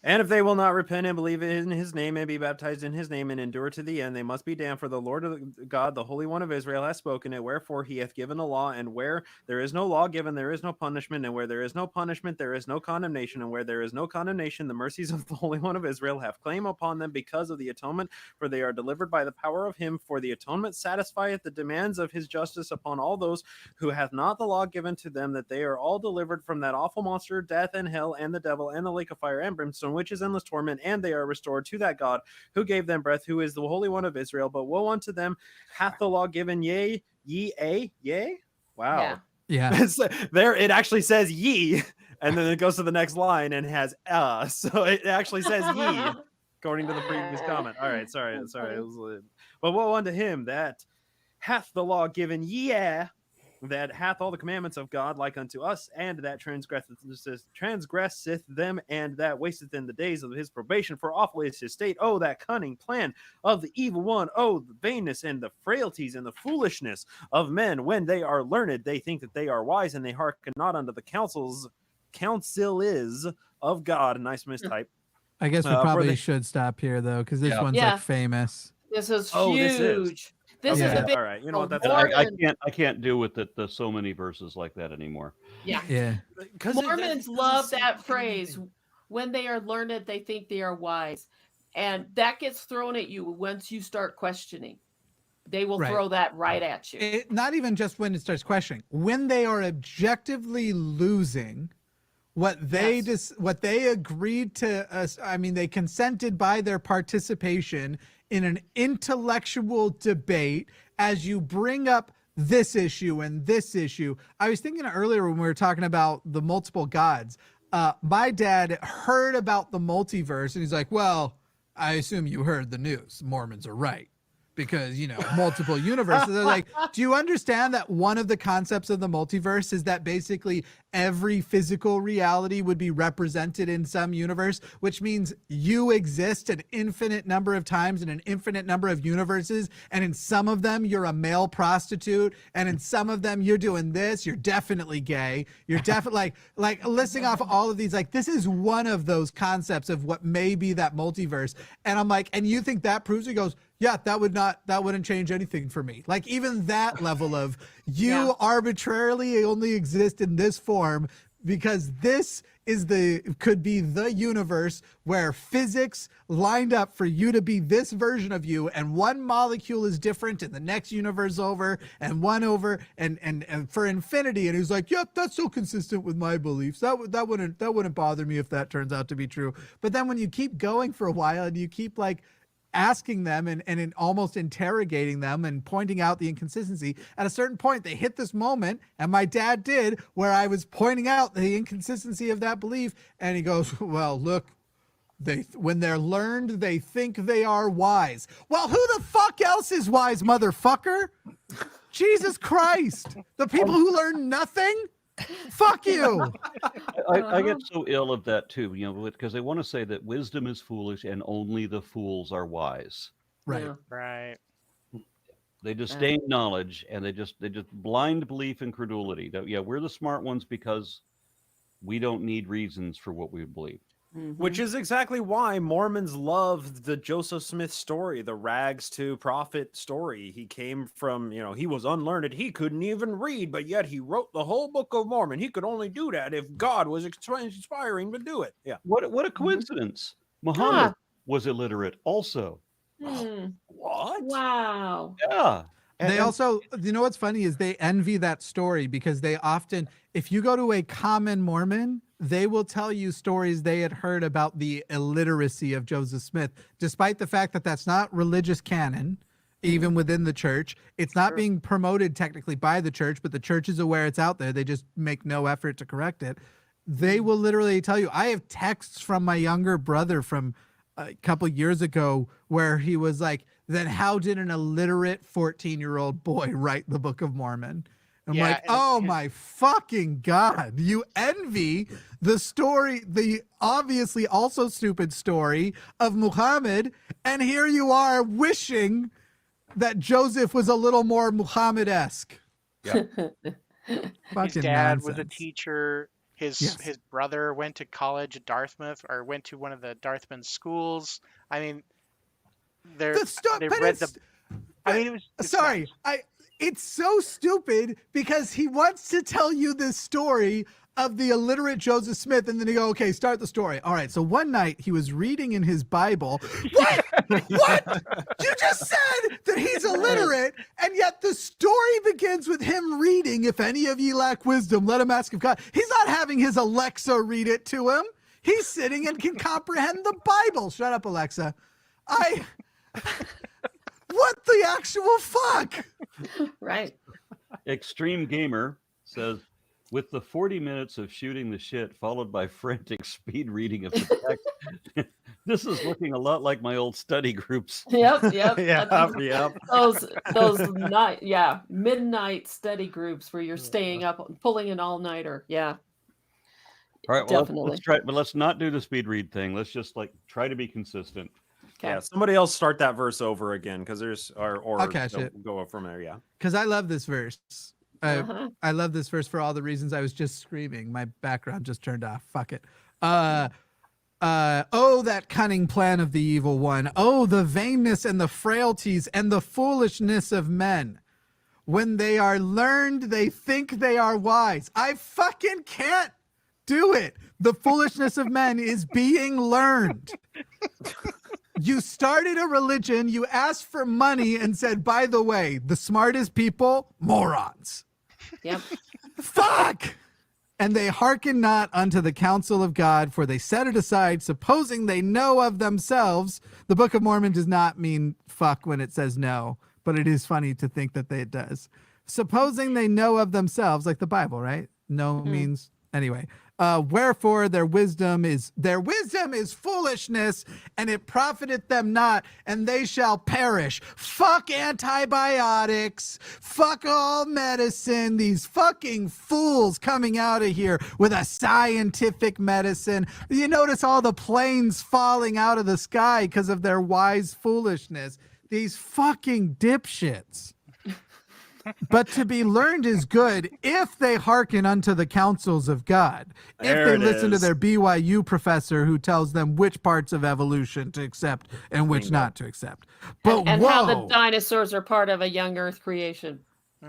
And if they will not repent and believe in his name and be baptized in his name and endure to the end, they must be damned. For the Lord of God, the Holy One of Israel, has spoken it. Wherefore he hath given a law, and where there is no law given, there is no punishment. And where there is no punishment, there is no condemnation. And where there is no condemnation, the mercies of the Holy One of Israel have claim upon them because of the atonement. For they are delivered by the power of him. For the atonement satisfieth the demands of his justice upon all those who hath not the law given to them, that they are all delivered from that awful monster, death and hell and the devil and the lake of fire and brimstone, which is endless torment, and they are restored to that God who gave them breath, who is the Holy One of Israel. But woe unto them, hath the law given yea? Wow. Yeah. There it actually says ye, and then it goes to the next line and has so it actually says ye according to the previous comment. All right, sorry. But woe unto him that hath the law given that hath all the commandments of God like unto us, and that transgresseth them, and that wasteth in the days of his probation. For awful is his state. Oh, that cunning plan of the evil one. Oh, the vainness and the frailties and the foolishness of men. When they are learned, they think that they are wise, and they hearken not unto the counsel is of God. Nice mistype. I guess we probably should stop here though, because this one's like famous. This is huge. This is a big. All right, you know what? That's I can't do with it. The so many verses like that anymore. Yeah. Mormons love that phrase. When they are learned, they think they are wise, and that gets thrown at you once you start questioning. They will throw that right at you. Not even just when it starts questioning. When they are objectively losing what they what they agreed to. I mean, they consented by their participation in an intellectual debate as you bring up this issue and this issue. I was thinking earlier when we were talking about the multiple gods, my dad heard about the multiverse and he's like, well, I assume you heard the news. Mormons are right. Because, multiple universes. They're like, do you understand that one of the concepts of the multiverse is that basically every physical reality would be represented in some universe, which means you exist an infinite number of times in an infinite number of universes. And in some of them, you're a male prostitute. And in some of them, you're doing this. You're definitely gay. You're definitely like listing off all of these. Like, this is one of those concepts of what may be that multiverse. And I'm like, and you think that proves it? He goes, yeah, that wouldn't change anything for me. Like, even that level of you arbitrarily only exist in this form because this is could be the universe where physics lined up for you to be this version of you, and one molecule is different in the next universe over and one over and for infinity. And he's like, yep, that's so consistent with my beliefs. That wouldn't bother me if that turns out to be true. But then when you keep going for a while and you keep like asking them and almost interrogating them and pointing out the inconsistency, at a certain point they hit this moment, and my dad did, where I was pointing out the inconsistency of that belief, and he goes, well, look, when they're learned, they think they are wise. Well, who the fuck else is wise, motherfucker? Jesus Christ. The people who learn nothing? Fuck you. I get so ill of that too, because they want to say that wisdom is foolish and only the fools are wise. Right. Right. They disdain knowledge, and they just blind belief and credulity. Yeah, we're the smart ones because we don't need reasons for what we believe. Which is exactly why Mormons love the Joseph Smith story, the rags to prophet story. He came from, he was unlearned. He couldn't even read, but yet he wrote the whole Book of Mormon. He could only do that if God was inspiring to do it. Yeah. What a coincidence. Muhammad was illiterate also. What? Wow. Yeah. They also, what's funny is they envy that story because they often, if you go to a common Mormon, they will tell you stories they had heard about the illiteracy of Joseph Smith, despite the fact that that's not religious canon, even within the church. It's not being promoted technically by the church, but the church is aware it's out there. They just make no effort to correct it. They will literally tell you. I have texts from my younger brother from a couple years ago where he was like, then how did an illiterate 14-year-old boy write the Book of Mormon? I'm like, oh my fucking God. You envy the story, the obviously also stupid story of Muhammad. And here you are wishing that Joseph was a little more Muhammad-esque. Yeah. His dad was a teacher. His brother went to college at Dartmouth, or went to one of the Dartmouth schools. I mean, they read the. I mean, it was. Sorry, it's so stupid because he wants to tell you this story of the illiterate Joseph Smith, and then you go, okay, start the story. All right, so one night he was reading in his Bible. What? What? You just said that he's illiterate, and yet the story begins with him reading, if any of ye lack wisdom, let him ask of God. He's not having his Alexa read it to him. He's sitting and can comprehend the Bible. Shut up, Alexa. What the actual fuck? Right. Extreme Gamer says, with the 40 minutes of shooting the shit followed by frantic speed reading of the text, this is looking a lot like my old study groups. Yep. Yep. Those midnight study groups where you're staying up, pulling an all-nighter. Yeah. All right, well, definitely. let's try, but let's not do the speed read thing. Let's just try to be consistent. Okay. Yeah, somebody else start that verse over again because there's I'll catch it. Go from there, yeah. Because I love this verse. I love this verse for all the reasons I was just screaming. My background just turned off. Fuck it. Oh, that cunning plan of the evil one. Oh, the vainness and the frailties and the foolishness of men. When they are learned, they think they are wise. I fucking can't do it. The foolishness of men is being learned. You started a religion, you asked for money and said, by the way, the smartest people, morons. Yep. Fuck! And they hearken not unto the counsel of God, for they set it aside, supposing they know of themselves. The Book of Mormon does not mean fuck when it says no, but it is funny to think that it does. Supposing they know of themselves, like the Bible, right? No means, anyway. Wherefore their wisdom is foolishness, and it profiteth them not, and they shall perish. Fuck antibiotics, fuck all medicine, these fucking fools coming out of here with a scientific medicine. You notice all the planes falling out of the sky because of their wise foolishness. These fucking dipshits. But to be learned is good if they hearken unto the counsels of God. If they listen to their BYU professor who tells them which parts of evolution to accept and which not to accept. But and how the dinosaurs are part of a young Earth creation.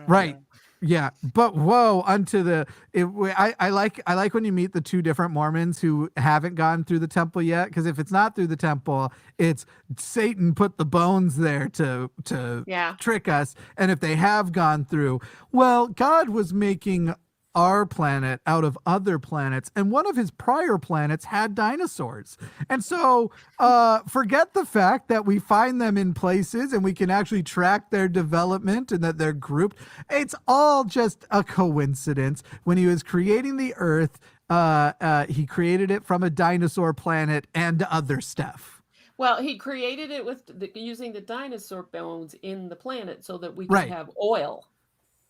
Right. Yeah, but woe unto the. I like when you meet the two different Mormons who haven't gone through the temple yet, because if it's not through the temple, it's Satan put the bones there to trick us, and if they have gone through, well, God was making our planet out of other planets, and one of his prior planets had dinosaurs. And so forget the fact that we find them in places and we can actually track their development and that they're grouped. It's all just a coincidence. When he was creating the Earth, he created it from a dinosaur planet and other stuff. Well, he created it with using the dinosaur bones in the planet so that we could have oil.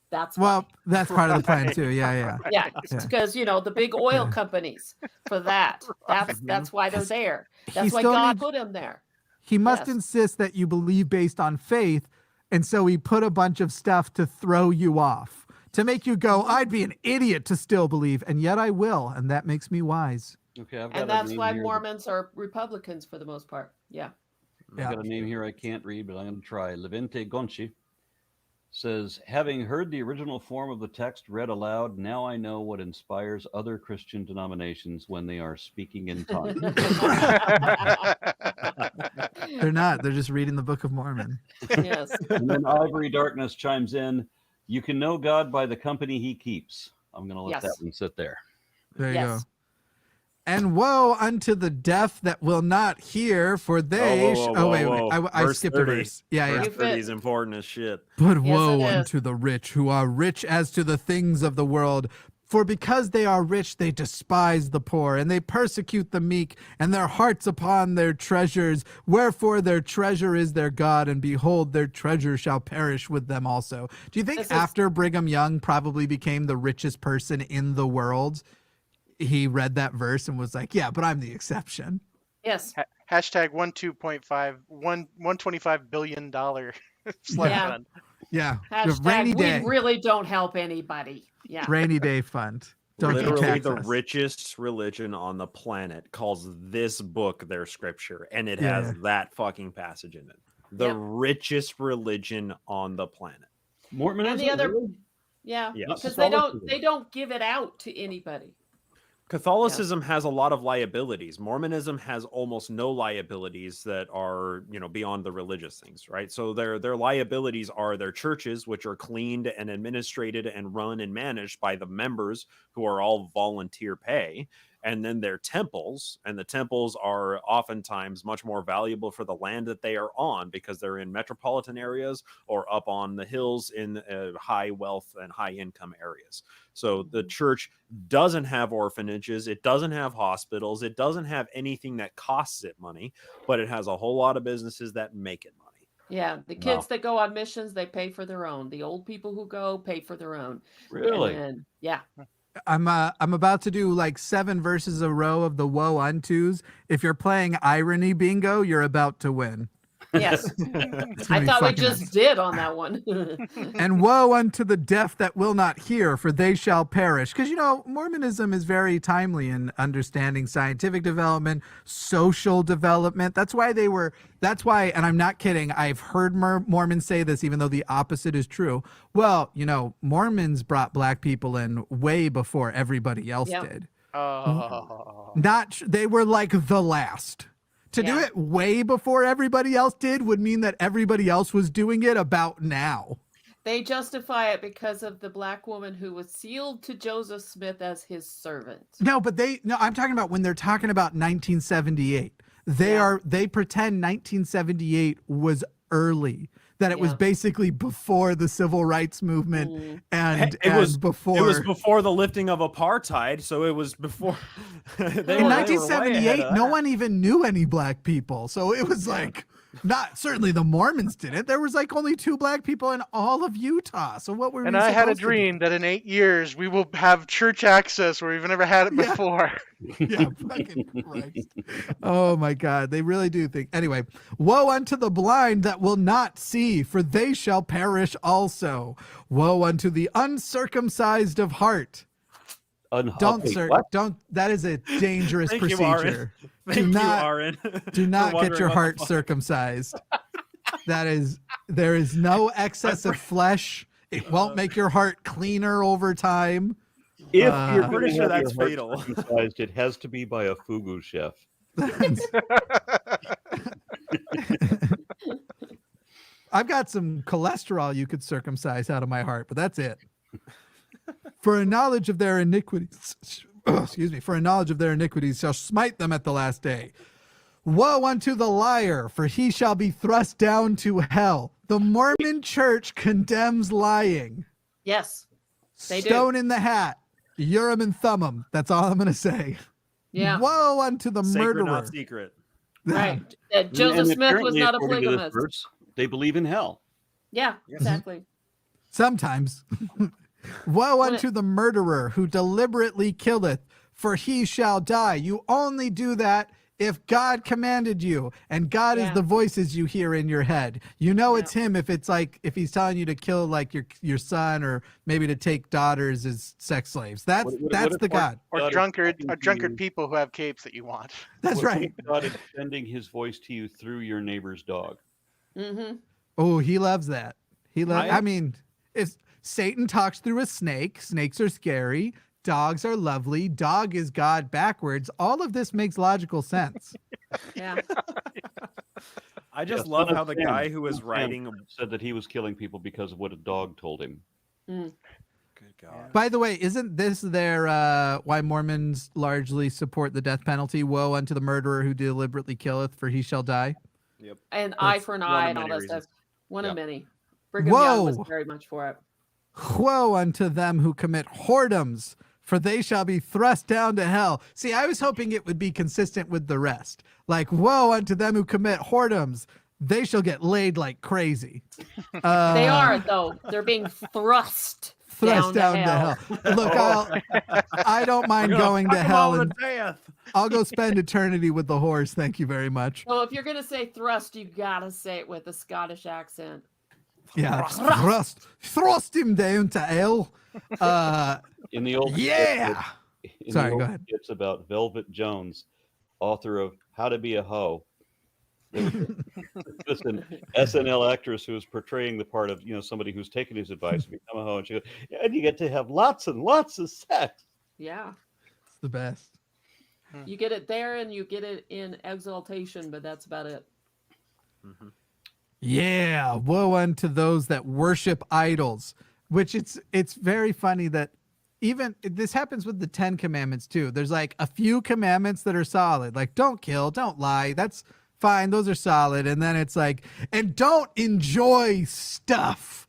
That's part of the plan too. Yeah. Because the big oil companies for that. That's why they're there. That's why God put them there. He must insist that you believe based on faith, and so he put a bunch of stuff to throw you off, to make you go, I'd be an idiot to still believe, and yet I will, and that makes me wise. Okay, I've got And a that's name why here. Mormons are Republicans for the most part. Yeah. I've got a name here I can't read, but I'm going to try. Levente Gonchi says, having heard the original form of the text read aloud, now I know what inspires other Christian denominations when they are speaking in tongues. They're not. They're just reading the Book of Mormon. Yes. And then Ivory Darkness chimes in, you can know God by the company he keeps. I'm going to let that one sit there. There you go. And woe unto the deaf that will not hear, for they... I skipped 30. A verse. Verse 30 is important as shit. But woe unto the rich, who are rich as to the things of the world. For because they are rich, they despise the poor, and they persecute the meek, and their hearts upon their treasures. Wherefore their treasure is their God, and behold, their treasure shall perish with them also. Do you think after Brigham Young probably became the richest person in the world, he read that verse and was like, yeah, but I'm the exception? Yes. Hashtag $125 billion sludge fund. Yeah. Hashtag Rainy day. We really don't help anybody. Yeah. Rainy day fund. Literally the richest religion on the planet calls this book their scripture, and it has that fucking passage in it. The richest religion on the planet. Mormonism? And the other, really? because they don't give it out to anybody. Catholicism has a lot of liabilities. Mormonism has almost no liabilities that are, beyond the religious things, right? So their liabilities are their churches, which are cleaned and administrated and run and managed by the members who are all volunteer pay. And then their temples, and the temples are oftentimes much more valuable for the land that they are on because they're in metropolitan areas or up on the hills in high wealth and high income areas. So the church doesn't have orphanages, it doesn't have hospitals, it doesn't have anything that costs it money, but it has a whole lot of businesses that make it money. Yeah, the kids that go on missions, they pay for their own. The old people who go pay for their own. Really? And, yeah. I'm about to do like 7 verses a row of the woe untos. If you're playing irony bingo, you're about to win. Yes. I thought we just did on that one. And woe unto the deaf that will not hear, for they shall perish. Because, Mormonism is very timely in understanding scientific development, social development. That's why, and I'm not kidding, I've heard Mormons say this, even though the opposite is true. Well, Mormons brought black people in way before everybody else did. They were like the last. To do it way before everybody else did would mean that everybody else was doing it about now. They justify it because of the black woman who was sealed to Joseph Smith as his servant. No, but I'm talking about when they're talking about 1978. They pretend 1978 was early, that it was basically before the civil rights movement and it was before the lifting of apartheid, so it was before in 1978 no one even knew any black people, so it was like not certainly the Mormons didn't. There was like only 2 black people in all of Utah. So what were we? And I had a dream that in 8 years we will have church access where we've never had it before. Yeah, fucking Christ. Oh my God, they really do think. Anyway, woe unto the blind that will not see, for they shall perish also. Woe unto the uncircumcised of heart. Don't. That is a dangerous procedure. Do not get your heart circumcised. There is no excess of flesh. It won't make your heart cleaner over time. If you're pretty sure that's fatal, it has to be by a fugu chef. I've got some cholesterol you could circumcise out of my heart, but that's it. For a knowledge of their iniquities, for a knowledge of their iniquities shall smite them at the last day. Woe unto the liar, for he shall be thrust down to hell. The Mormon church condemns lying. Yes, they do. Stone in the hat, Urim and Thummim. That's all I'm going to say. Yeah. Woe unto the murderer. Not secret. Right. Joseph Smith was not a polygamist. They believe in hell. Yeah, exactly. Sometimes. Woe unto the murderer who deliberately killeth, for he shall die. You only do that if God commanded you, and God is the voices you hear in your head, you know it's him. If it's like, if he's telling you to kill like your son, or maybe to take daughters as sex slaves, that's the God. Or drunkard people who have capes that you want. That's right. God is sending his voice to you through your neighbor's dog. Mm-hmm. Oh, he loves that. I mean, if Satan talks through a snake, snakes are scary. Dogs are lovely. Dog is God backwards. All of this makes logical sense. Yeah. I just love how the guy who was writing said that he was killing people because of what a dog told him. Mm. Good God. By the way, isn't this their why Mormons largely support the death penalty? Woe unto the murderer who deliberately killeth, for he shall die. Yep. And eye for an eye and all that stuff. One of many. Brigham Young was very much for it. Woe unto them who commit whoredoms, for they shall be thrust down to hell. See, I was hoping it would be consistent with the rest. Like, woe unto them who commit whoredoms, they shall get laid like crazy. They are, though. They're being thrust down to hell. Look, I don't mind going to hell. And I'll go spend eternity with the horse. Thank you very much. So if you're going to say thrust, you got to say it with a Scottish accent. Yeah, thrust him down to hell. In the old go ahead. It's about Velvet Jones, author of How to Be a Hoe. Just an SNL actress who was portraying the part of somebody who's taken his advice to become a hoe, and she goes, and you get to have lots and lots of sex. Yeah, it's the best. You get it there, and you get it in exaltation, but that's about it. Mm-hmm. Yeah, woe unto those that worship idols. Which it's very funny that even this happens with the 10 commandments too. There's like a few commandments that are solid, like don't kill, don't lie. That's fine. Those are solid. And then it's like, and don't enjoy stuff.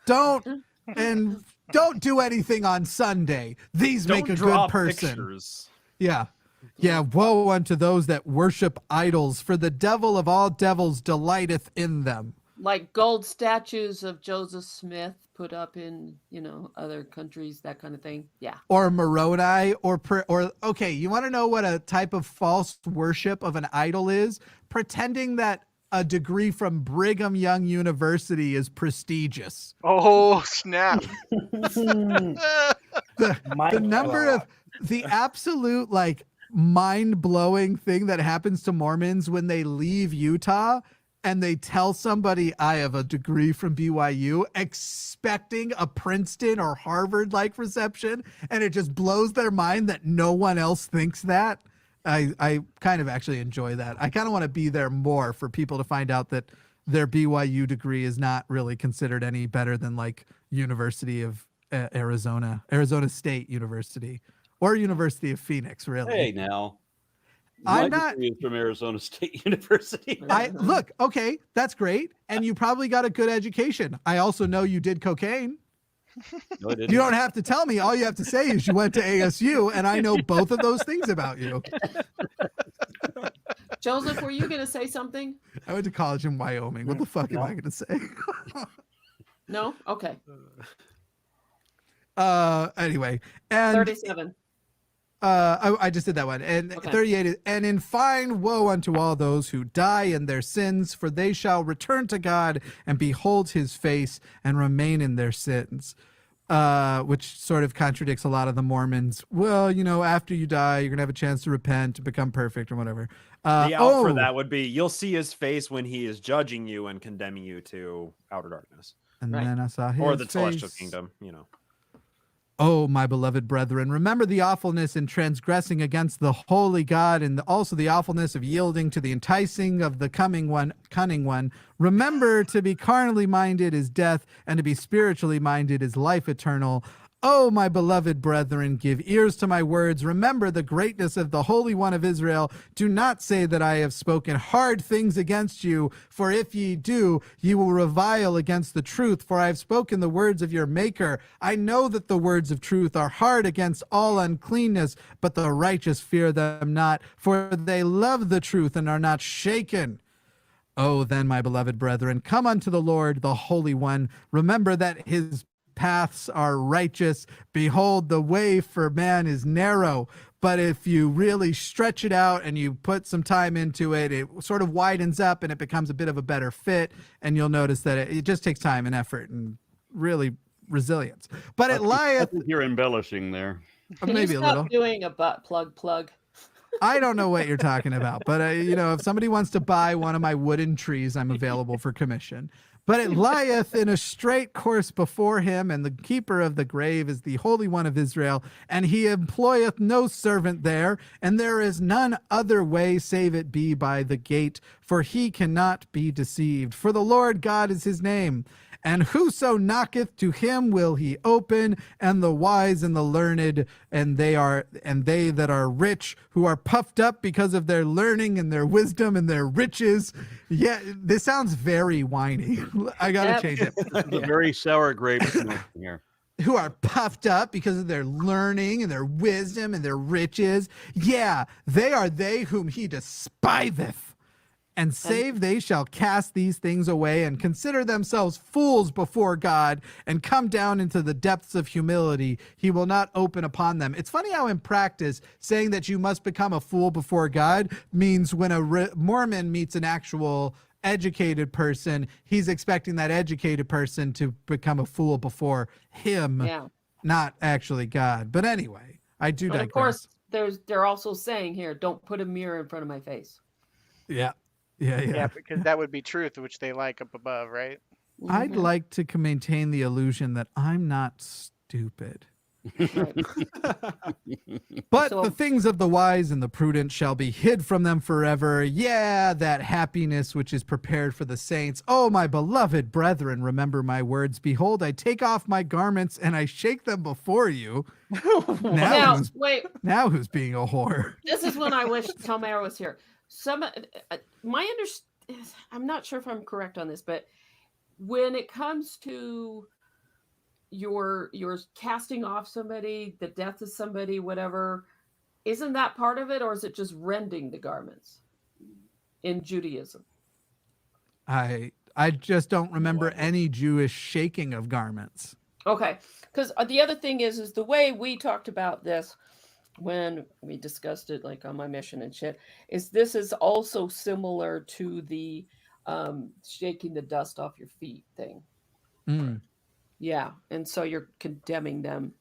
Don't do anything on Sunday. These make a good person. Pictures. Yeah. Yeah. Woe unto those that worship idols, for the devil of all devils delighteth in them. Like gold statues of Joseph Smith put up in, other countries, that kind of thing. Yeah. Or Moroni, or okay, you want to know what a type of false worship of an idol is? Pretending that a degree from Brigham Young University is prestigious. Oh, snap. the number of the absolute like mind-blowing thing that happens to Mormons when they leave Utah and they tell somebody, I have a degree from BYU, expecting a Princeton or Harvard-like reception, and it just blows their mind that no one else thinks that. I kind of actually enjoy that. I kind of want to be there more for people to find out that their BYU degree is not really considered any better than like University of Arizona State University, or University of Phoenix, really. Hey, now. I'm not from Arizona State University. Look, okay, that's great. And you probably got a good education. I also know you did cocaine. No, I didn't. You don't have to tell me. All you have to say is you went to ASU, and I know both of those things about you. Joseph, were you going to say something? I went to college in Wyoming. What the fuck am I going to say? No? Okay. Anyway. And 37. I just did that one. And 38 is, and in fine, woe unto all those who die in their sins, for they shall return to God and behold his face and remain in their sins. Which sort of contradicts a lot of the Mormons. Well, after you die, you're going to have a chance to repent, to become perfect or whatever. The out for that would be, you'll see his face when he is judging you and condemning you to outer darkness. And then I saw his or the face. celestial kingdom, Oh, my beloved brethren, remember the awfulness in transgressing against the holy God, and also the awfulness of yielding to the enticing of the cunning one. Remember, to be carnally minded is death, and to be spiritually minded is life eternal. Oh, my beloved brethren, give ears to my words. Remember the greatness of the Holy One of Israel. Do not say that I have spoken hard things against you, for if ye do, ye will revile against the truth, for I have spoken the words of your Maker. I know that the words of truth are hard against all uncleanness, but the righteous fear them not, for they love the truth and are not shaken. Oh, then, my beloved brethren, come unto the Lord, the Holy One. Remember that his paths are righteous. Behold, the way for man is narrow, But if you really stretch it out and you put some time into it, it sort of widens up and it becomes a bit of a better fit. And you'll notice that it just takes time and effort and really resilience. But it I lieth, think you're embellishing there. Can maybe you a stop little. doing a butt plug? I don't know what you're talking about, but if somebody wants to buy one of my wooden trees, I'm available for commission. But it lieth in a straight course before him, and the keeper of the grave is the Holy One of Israel, and he employeth no servant there, and there is none other way save it be by the gate, for he cannot be deceived. For the Lord God is his name. And whoso knocketh, to him will he open, and the wise and the learned, and they that are rich, who are puffed up because of their learning and their wisdom and their riches. Yeah, this sounds very whiny. I gotta change it. The very sour grapes here. Who are puffed up because of their learning and their wisdom and their riches. Yeah, they are they whom he despiseth. And save they shall cast these things away and consider themselves fools before God and come down into the depths of humility. He will not open upon them. It's funny how in practice saying that you must become a fool before God means when a Mormon meets an actual educated person, he's expecting that educated person to become a fool before him, not actually God. But anyway, I do digress. Of course, they're also saying here, don't put a mirror in front of my face. Yeah, because that would be truth, which they like up above, right? I'd like to maintain the illusion that I'm not stupid. But the things of the wise and the prudent shall be hid from them forever. Yeah, that happiness which is prepared for the saints. Oh, my beloved brethren, remember my words. Behold, I take off my garments and I shake them before you. Now who's being a whore? This is when I wish Telmare was here. I'm not sure if I'm correct on this, but when it comes to your casting off somebody, the death of somebody, whatever, isn't that part of it, or is it just rending the garments in Judaism? I just don't remember any Jewish shaking of garments. Okay, because the other thing is the way we talked about this when we discussed it, like on my mission and shit, this is also similar to the shaking the dust off your feet thing. Yeah, and so you're condemning them.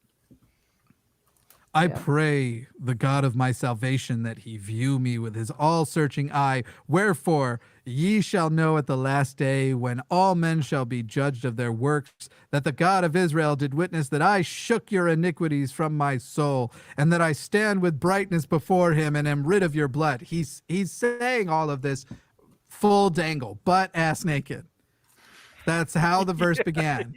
I pray the God of my salvation that he view me with his all-searching eye. Wherefore ye shall know at the last day, when all men shall be judged of their works, that the God of Israel did witness that I shook your iniquities from my soul, and that I stand with brightness before him and am rid of your blood. He's saying all of this full dangle, butt ass naked. That's how the verse began.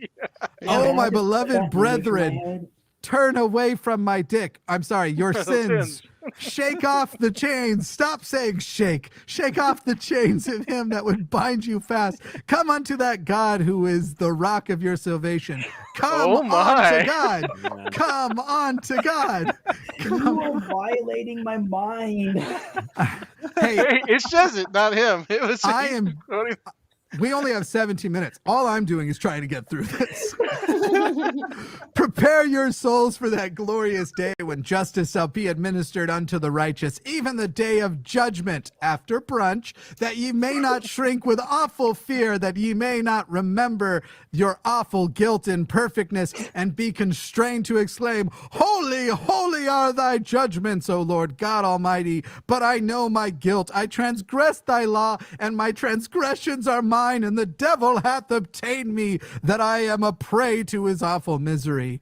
Oh, my beloved brethren, turn away from my dick. I'm sorry, your sins. Shake off the chains. Stop saying shake. Shake off the chains of him that would bind you fast. Come unto that God who is the rock of your salvation. Come on to God. Come on to God. You are violating my mind. Hey, it says it, not him. It was. We only have 17 minutes. All I'm doing is trying to get through this. Prepare your souls for that glorious day when justice shall be administered unto the righteous, even the day of judgment after brunch, that ye may not shrink with awful fear, that ye may not remember your awful guilt and perfectness, and be constrained to exclaim, Holy, holy are thy judgments, O Lord God Almighty. But I know my guilt. I transgressed thy law, and my transgressions are mine, and the devil hath obtained me, that I am a prey to his awful misery.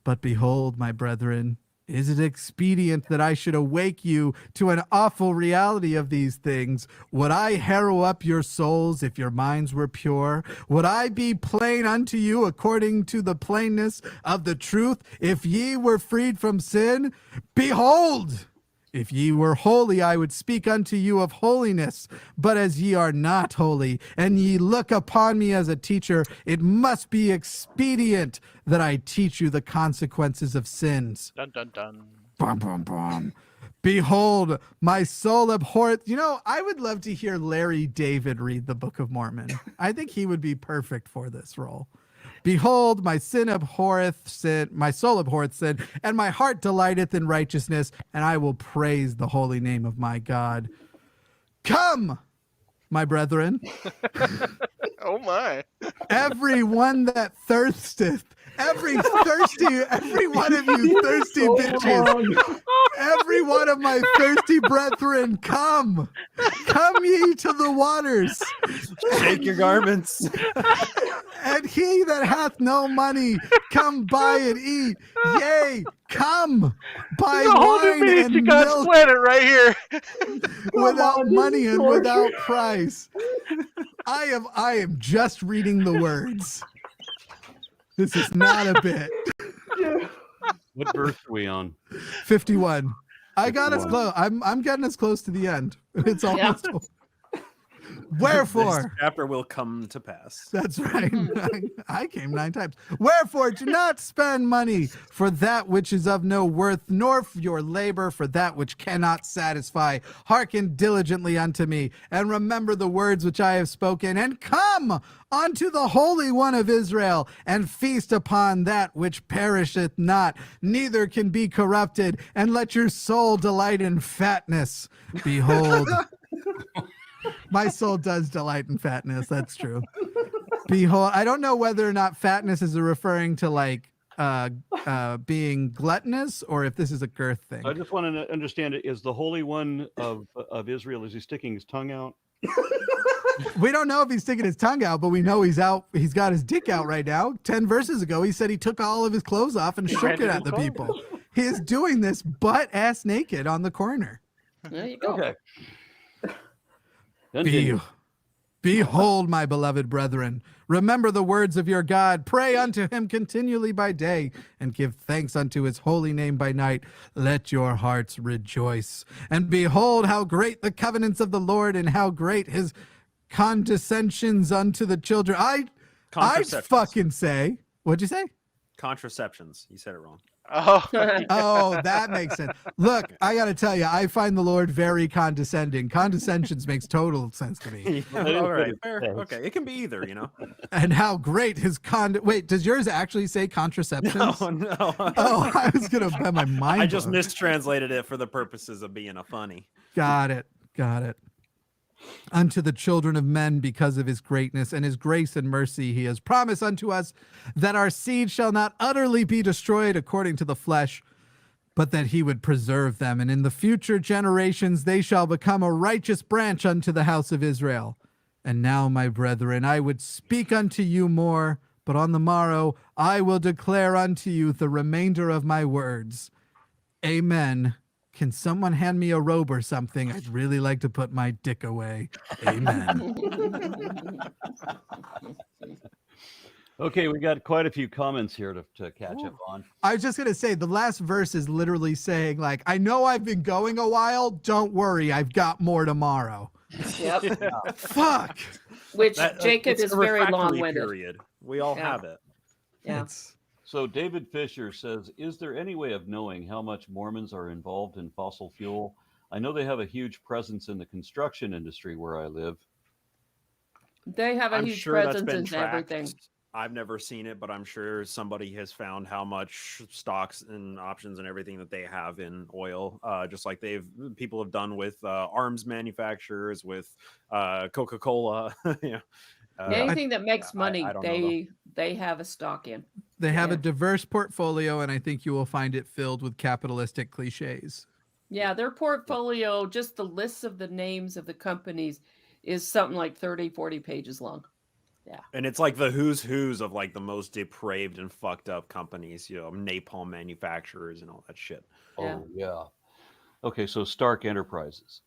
But behold, my brethren, is it expedient that I should awake you to an awful reality of these things? Would I harrow up your souls if your minds were pure? Would I be plain unto you according to the plainness of the truth if ye were freed from sin? Behold! If ye were holy, I would speak unto you of holiness. But as ye are not holy, and ye look upon me as a teacher, it must be expedient that I teach you the consequences of sins. Dun, dun, dun. Bum, bum, bum. Behold, my soul abhorreth. I would love to hear Larry David read the Book of Mormon. I think he would be perfect for this role. Behold, my sin abhorreth sin, my soul abhorreth sin, and my heart delighteth in righteousness, and I will praise the holy name of my God. Come, my brethren, Oh my. everyone that thirsteth, every one of you thirsty bitches, every one of my thirsty brethren, come ye to the waters. Shake your garments. And he that hath no money, come buy and eat. Yea, come buy There's a whole new wine meaning and to God's milk planet right here. without money and without price. I am just reading the words. This is not a bit. What verse are we on? 51. I got us 51. close. I'm getting us close to the end. It's almost over. Wherefore, This chapter will come to pass. that's right. I came 9 times. Wherefore, do not spend money for that which is of no worth, nor for your labor for that which cannot satisfy. Hearken diligently unto me, and remember the words which I have spoken, and come unto the Holy One of Israel, and feast upon that which perisheth not, neither can be corrupted, and let your soul delight in fatness. Behold, my soul does delight in fatness. That's true. Behold, I don't know whether or not fatness is referring to like being gluttonous, or if this is a girth thing. I just want to understand it. Is the Holy One of Israel, is he sticking his tongue out? We don't know if he's sticking his tongue out, but we know he's out. He's got his dick out right now. 10 verses ago, he said he took all of his clothes off and shook it at the people. He is doing this butt ass naked on the corner. There you go. Okay. Continue. Behold, my beloved brethren, remember the words of your God. Pray unto him continually by day, and give thanks unto his holy name by night. Let your hearts rejoice. And behold, how great the covenants of the Lord, and how great his condescensions unto the children. I fucking say, what'd you say? Contraceptions. You said it wrong. Oh, Oh, that makes sense. Look, I got to tell you, I find the Lord very condescending. Condescensions makes total sense to me. All right. Fair. Okay. It can be either, you know. And how great his Wait, does yours actually say contraceptions? No. Oh, I was going to bet my mind. I just blown. mistranslated it for the purposes of being a funny. Got it. Unto the children of men, because of his greatness and his grace and mercy, he has promised unto us that our seed shall not utterly be destroyed according to the flesh, but that he would preserve them. And in the future generations, they shall become a righteous branch unto the house of Israel. And now, my brethren, I would speak unto you more, but on the morrow I will declare unto you the remainder of my words. Amen. Can someone hand me a robe or something? I'd really like to put my dick away. Amen. Okay, we got quite a few comments here to catch up on. I was just going to say, the last verse is literally saying, like, I know I've been going a while. Don't worry. I've got more tomorrow. Yep. Fuck. Which Jacob it's is a very refractory long-winded. period. We all Yeah. have it. Yeah. So David Fisher says, is there any way of knowing how much Mormons are involved in fossil fuel? I know they have a huge presence in the construction industry where I live. They have a I'm huge sure that's presence been in tracked. everything. I've never seen it, but I'm sure somebody has found how much stocks and options and everything that they have in oil, just like people have done with arms manufacturers, with Coca-Cola. Yeah. Anything that makes money, I don't know, they have a stock in. They have Yeah. a diverse portfolio, and I think you will find it filled with capitalistic cliches. Yeah, their portfolio, just the lists of the names of the companies, is something like 30, 40 pages long. Yeah. And it's like the who's of like the most depraved and fucked up companies, you know, napalm manufacturers and all that shit. Yeah. Oh, yeah. Okay, so Stark Enterprises.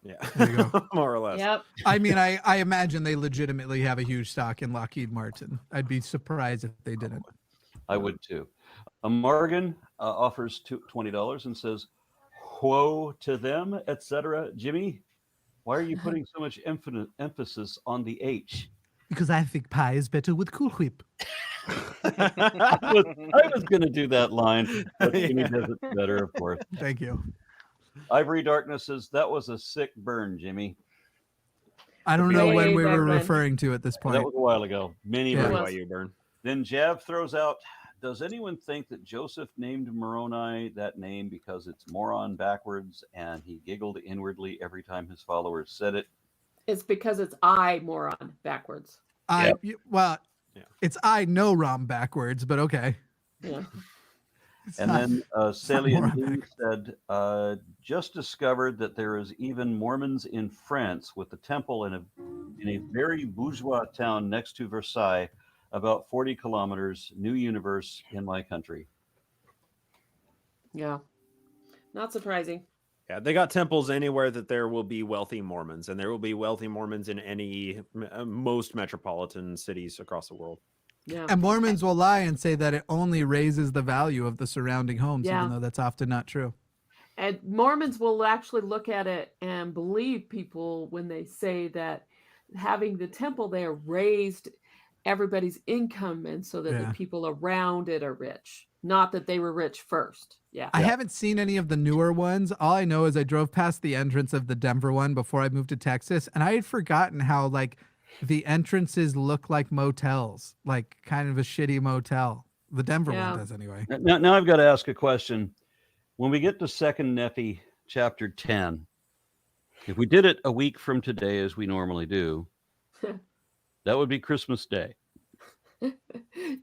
Yeah. There you go. More or less. Yep. I mean, I imagine they legitimately have a huge stock in Lockheed Martin. I'd be surprised if they didn't. I would too. Morgan offers $20 and says, "Woe to them, etc." Jimmy, why are you putting so much emphasis on the H? Because I think pie is better with Cool Whip. I was going to do that line, but Jimmy does it better, of course. Thank you. Ivory Darkness says, that was a sick burn, Jimmy. I don't know Way when we back were when. referring to at this point. That was a while ago. Many Yeah. years Burn ago. by you, burn. Then Jav throws out, does anyone think that Joseph named Moroni that name because it's moron backwards and he giggled inwardly every time his followers said it? It's because it's I moron backwards. It's I know Rom backwards, but okay. Yeah. And then Celia moron said, just discovered that there is even Mormons in France with the temple in a very bourgeois town next to Versailles, about 40 kilometers, new universe in my country. Yeah. Not surprising. Yeah, they got temples anywhere that there will be wealthy Mormons, and there will be wealthy Mormons in any most metropolitan cities across the world. Yeah. And Mormons will lie and say that it only raises the value of the surrounding homes, Yeah. even though that's often not true. And Mormons will actually look at it and believe people when they say that having the temple there raised everybody's income, and so that the people around it are rich, not that they were rich first. Yeah. I haven't seen any of the newer ones. All I know is I drove past the entrance of the Denver one before I moved to Texas, and I had forgotten how like the entrances look like motels, like kind of a shitty motel. The Denver one does anyway. Now I've got to ask a question. When we get to 2nd Nephi chapter 10, if we did it a week from today as we normally do, that would be Christmas Day.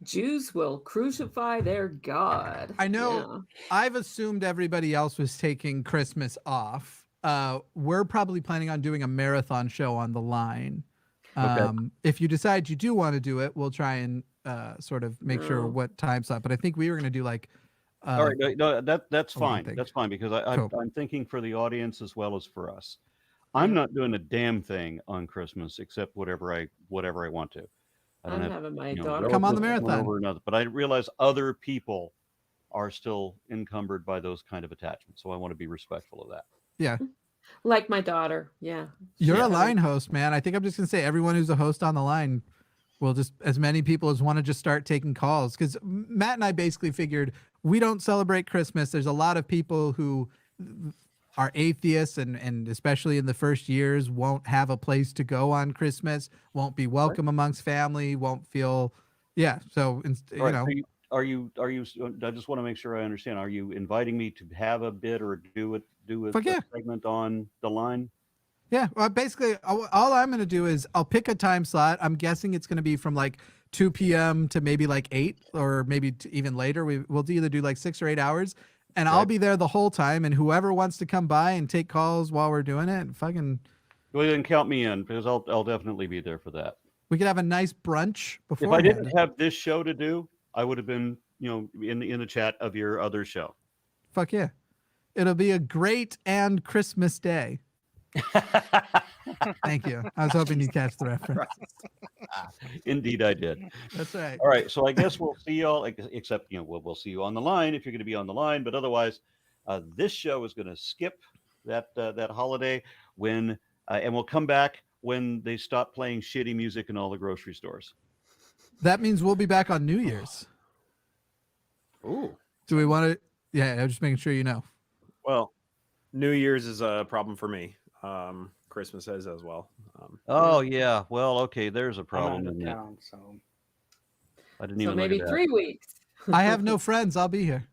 Jews will crucify their God. I know. I've assumed everybody else was taking Christmas off. We're probably planning on doing a marathon show on the line. If you decide you do want to do it, we'll try and sort of make sure what time slot. But I think we were going to do like. All right, no, that's fine. thing. That's fine because I'm thinking for the audience as well as for us. Mm-hmm. I'm not doing a damn thing on Christmas except whatever I want to. I don't I'm have, having my you know, daughter come on the relatives coming marathon. over or nothing, but I realize other people are still encumbered by those kind of attachments, so I want to be respectful of that. Yeah. Like my daughter. Yeah. You're a line host, man. I think I'm just going to say everyone who's a host on the line will just, as many people as want to just start taking calls. Because Matt and I basically figured we don't celebrate Christmas. There's a lot of people who are atheists and especially in the first years won't have a place to go on Christmas, won't be welcome amongst family, won't feel, So, you know. Are you, I just want to make sure I understand. Are you inviting me to have a bit or do a segment on the line? Yeah, well, basically, all I'm going to do is I'll pick a time slot. I'm guessing it's going to be from like 2 p.m. to maybe like 8 or maybe even later. We'll either do like 6 or 8 hours, and I'll be there the whole time. And whoever wants to come by and take calls while we're doing it, fucking. Go ahead and count me in because I'll definitely be there for that. We could have a nice brunch before. If I didn't have this show to do, I would have been, in the chat of your other show. Fuck yeah. It'll be a great and Christmas day. Thank you. I was hoping you'd catch the reference. Indeed, I did. That's right. All right. So I guess we'll see y'all, except, we'll see you on the line if you're going to be on the line. But otherwise, this show is going to skip that holiday and we'll come back when they stop playing shitty music in all the grocery stores. That means we'll be back on New Year's. Ooh. Do we want to? Yeah, I'm just making sure you know. Well, New Year's is a problem for me. Christmas is as well. Oh yeah. Well, okay. There's a problem. I'm out of town, so I didn't even. Maybe look at 3 weeks. I have no friends. I'll be here.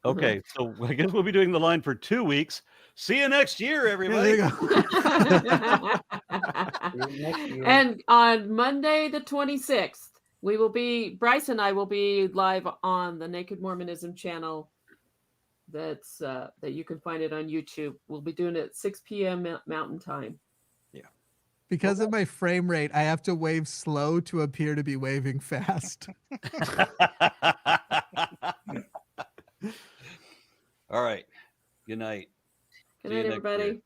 Okay, so I guess we'll be doing the line for 2 weeks. See you next year, everybody. Yeah, there next year. And on Monday the 26th, Bryce and I will be live on the Naked Mormonism channel. That you can find it on YouTube. We'll be doing it at 6 p.m. Mountain Time. Yeah. Because of my frame rate, I have to wave slow to appear to be waving fast. All right. Good night. Good See you night, next everybody. year.